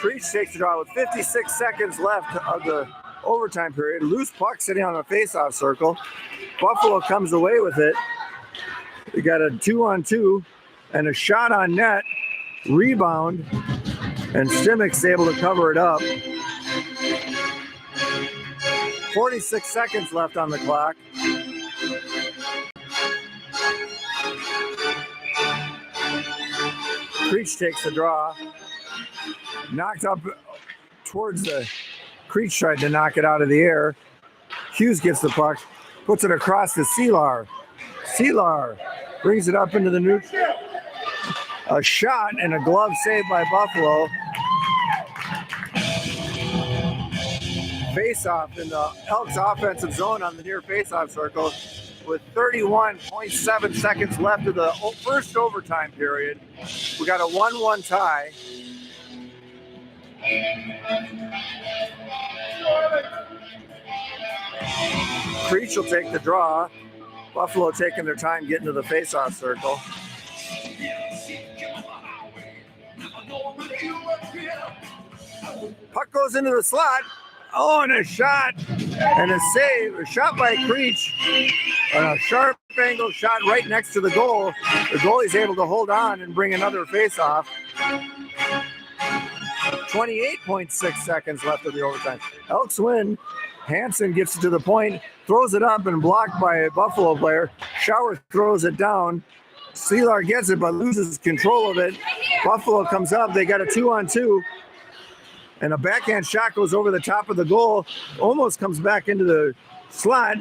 Creech takes the draw with 56 seconds left of the overtime period. Loose puck sitting on the face-off circle. Buffalo comes away with it. We got a 2-on-2 and a shot on net, rebound, and Stimmick's able to cover it up. 46 seconds left on the clock. Creech takes the draw. Knocked up towards the Creech, tried to knock it out of the air. Hughes gets the puck, puts it across to Seelar. Seelar brings it up into the neutral. A shot and a glove save by Buffalo. Face-off in the Elks offensive zone on the near face-off circle with 31.7 seconds left of the first overtime period. We got a 1-1 tie. Creech will take the draw. Buffalo taking their time getting to the face-off circle. Puck goes into the slot. Oh, and a shot and a save. A shot by Creech. And a sharp angle shot right next to the goal. The goalie's able to hold on and bring another face-off. 28.6 seconds left of the overtime. Elks win. Hansen gets it to the point, throws it up and blocked by a Buffalo player. Schauer throws it down. Seelar gets it but loses control of it. Buffalo comes up. They got a 2-on-2. And a backhand shot goes over the top of the goal. Almost comes back into the slot.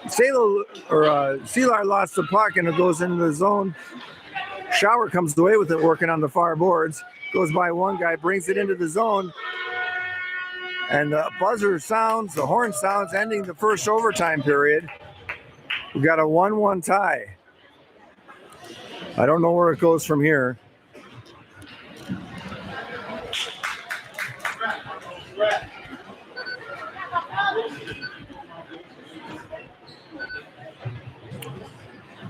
Seelar lost the puck and it goes into the zone. Schauer comes away with it, working on the far boards. Goes by one guy, brings it into the zone. And the buzzer sounds, the horn sounds, ending the first overtime period. We got a 1-1 tie. I don't know where it goes from here.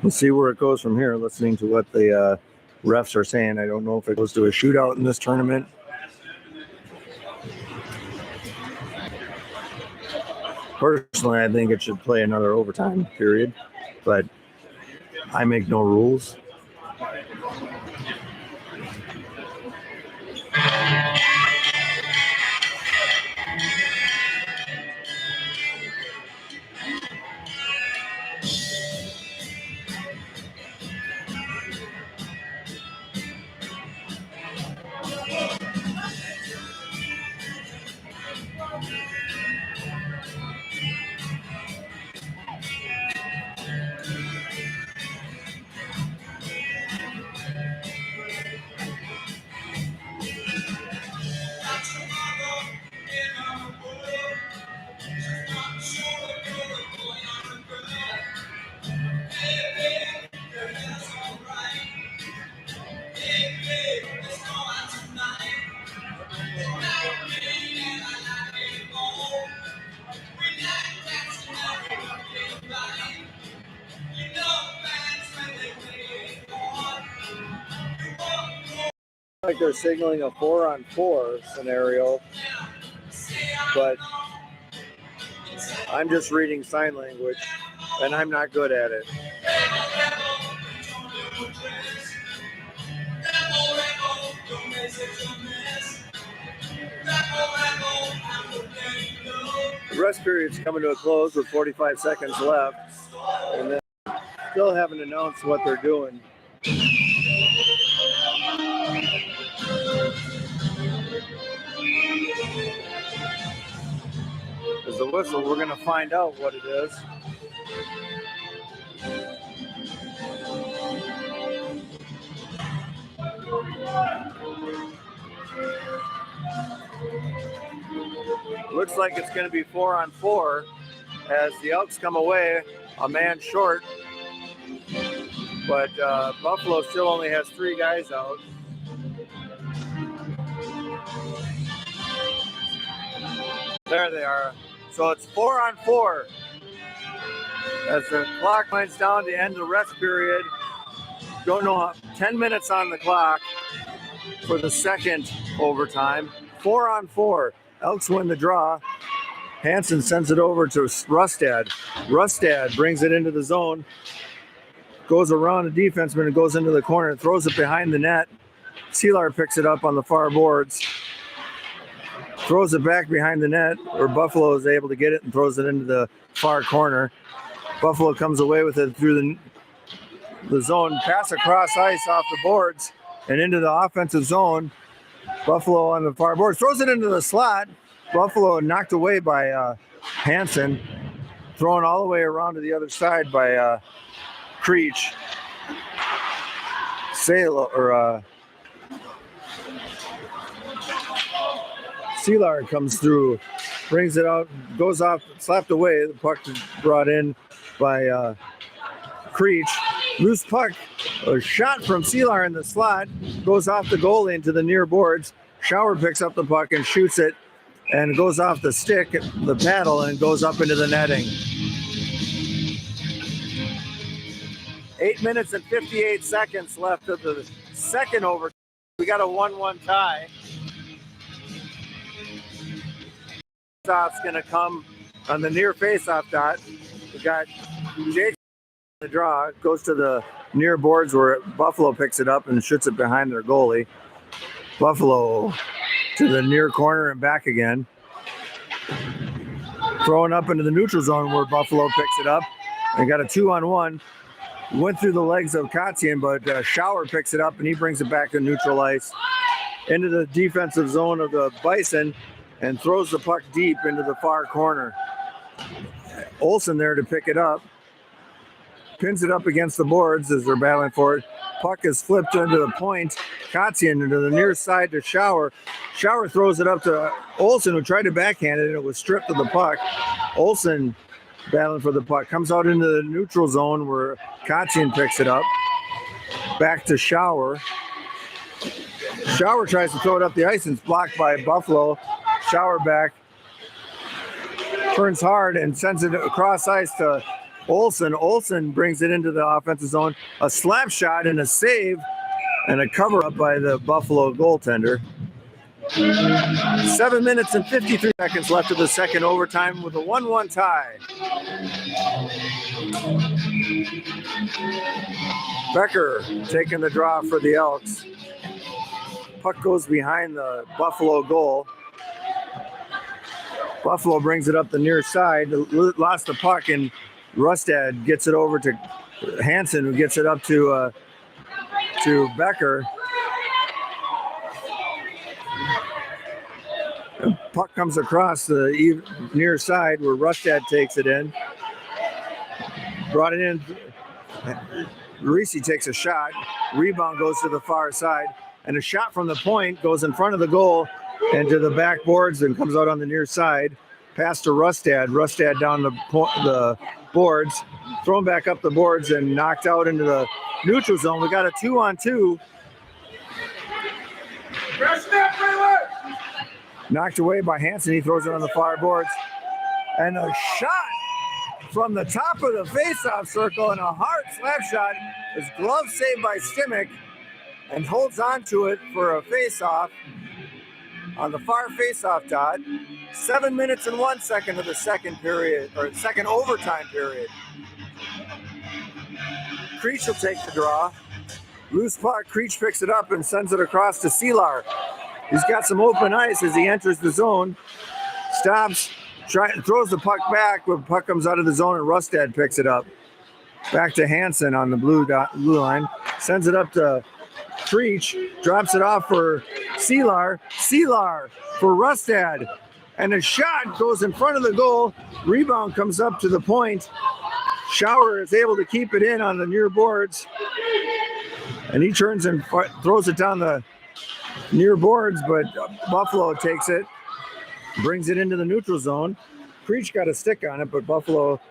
We'll see where it goes from here, listening to what the refs are saying. I don't know if it goes to a shootout in this tournament. Personally, I think it should play another overtime period, but I make no rules. Like they're signaling a 4-on-4 scenario, but I'm just reading sign language, and I'm not good at it. The rest period's coming to a close with 45 seconds left, and then still haven't announced what they're doing. There's the whistle. We're going to find out what it is. Looks like it's going to be 4-on-4 as the Elks come away a man short, but Buffalo still only has 3 guys out. There they are. So it's 4-on-4 as the clock winds down to end the rest period. Don't know, 10 minutes on the clock for the second overtime. 4-on-4. Elks win the draw. Hansen sends it over to Rustad. Rustad brings it into the zone, goes around the defenseman and goes into the corner and throws it behind the net. Seelar picks it up on the far boards, throws it back behind the net, where Buffalo is able to get it and throws it into the far corner. Buffalo comes away with it through the zone, pass across ice off the boards and into the offensive zone. Buffalo on the far boards throws it into the slot. Buffalo knocked away by Hansen, thrown all the way around to the other side by Creech. Seelar comes through, brings it out, goes off, slapped away. The puck is brought in by Creech. Loose puck, a shot from Seelar in the slot, goes off the goalie into the near boards. Shower picks up the puck and shoots it, and goes off the stick, the paddle, and goes up into the netting. 8 minutes and 58 seconds left of the second overtime. We got a 1-1 tie. Faceoff's going to come on the near faceoff dot. We got Jake the draw, goes to the near boards where Buffalo picks it up and shoots it behind their goalie. Buffalo to the near corner and back again. Throwing up into the neutral zone where Buffalo picks it up. They got a 2-on-1. Went through the legs of Katian, but Shower picks it up and he brings it back to neutral ice into the defensive zone of the Bison and throws the puck deep into the far corner. Olsen there to pick it up. Pins it up against the boards as they're battling for it. Puck is flipped into the point. Katian into the near side to Shower. Shower throws it up to Olsen, who tried to backhand it, and it was stripped of the puck. Olsen battling for the puck. Comes out into the neutral zone where Katian picks it up. Back to Shower. Shower tries to throw it up the ice and it's blocked by Buffalo. Shower back. Turns hard and sends it across ice to Olsen. Olsen brings it into the offensive zone. A slap shot and a save and a cover up by the Buffalo goaltender. 7 minutes and 53 seconds left of the second overtime with a 1-1 tie. Becker taking the draw for the Elks. Puck goes behind the Buffalo goal. Buffalo brings it up the near side. Lost the puck and Rustad gets it over to Hansen, who gets it up to Becker. The puck comes across the near side where Rustad takes it in. Brought it in. Reese takes a shot. Rebound goes to the far side. And a shot from the point goes in front of the goal and to the backboards and comes out on the near side. Pass to Rustad. Rustad down the boards. Thrown back up the boards and knocked out into the neutral zone. We got a 2-on-2. Knocked away by Hansen. He throws it on the far boards. And a shot from the top of the faceoff circle and a hard slap shot. His glove saved by Stimmich. and holds on to it for a face-off on the far face-off dot. 7 minutes and 1 second of the second period, or second overtime period. Creech will take the draw. Loose puck, Creech picks it up and sends it across to Seelar. He's got some open ice as he enters the zone. Stops, throws the puck back, but the puck comes out of the zone and Rustad picks it up. Back to Hansen on the blue line. Sends it up to Creech, drops it off for Seelar. Seelar for Rustad. And a shot goes in front of the goal. Rebound comes up to the point. Shower is able to keep it in on the near boards. And he turns and throws it down the near boards, but Buffalo takes it, brings it into the neutral zone. Creech got a stick on it, but Buffalo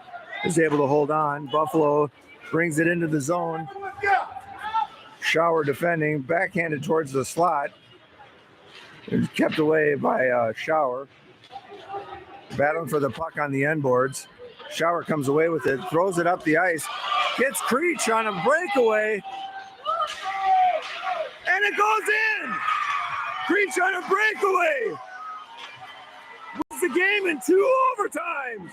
is able to hold on. Buffalo brings it into the zone. Shower defending, backhanded towards the slot. It's kept away by Shower. Battling for the puck on the end boards. Shower comes away with it, throws it up the ice, gets Creech on a breakaway, and it goes in! Creech on a breakaway! Wins the game in 2 overtimes!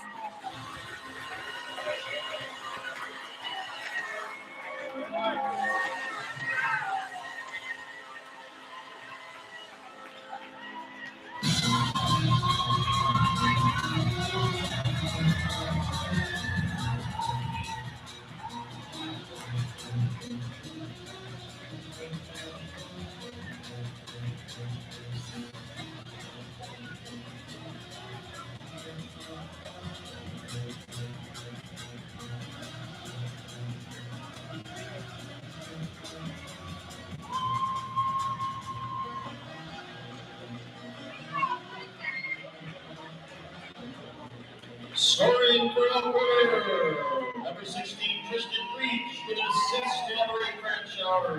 Scoring for Elk River, number 16, Tristan Creech, with an assist to number 8, Grant Shower.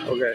Okay.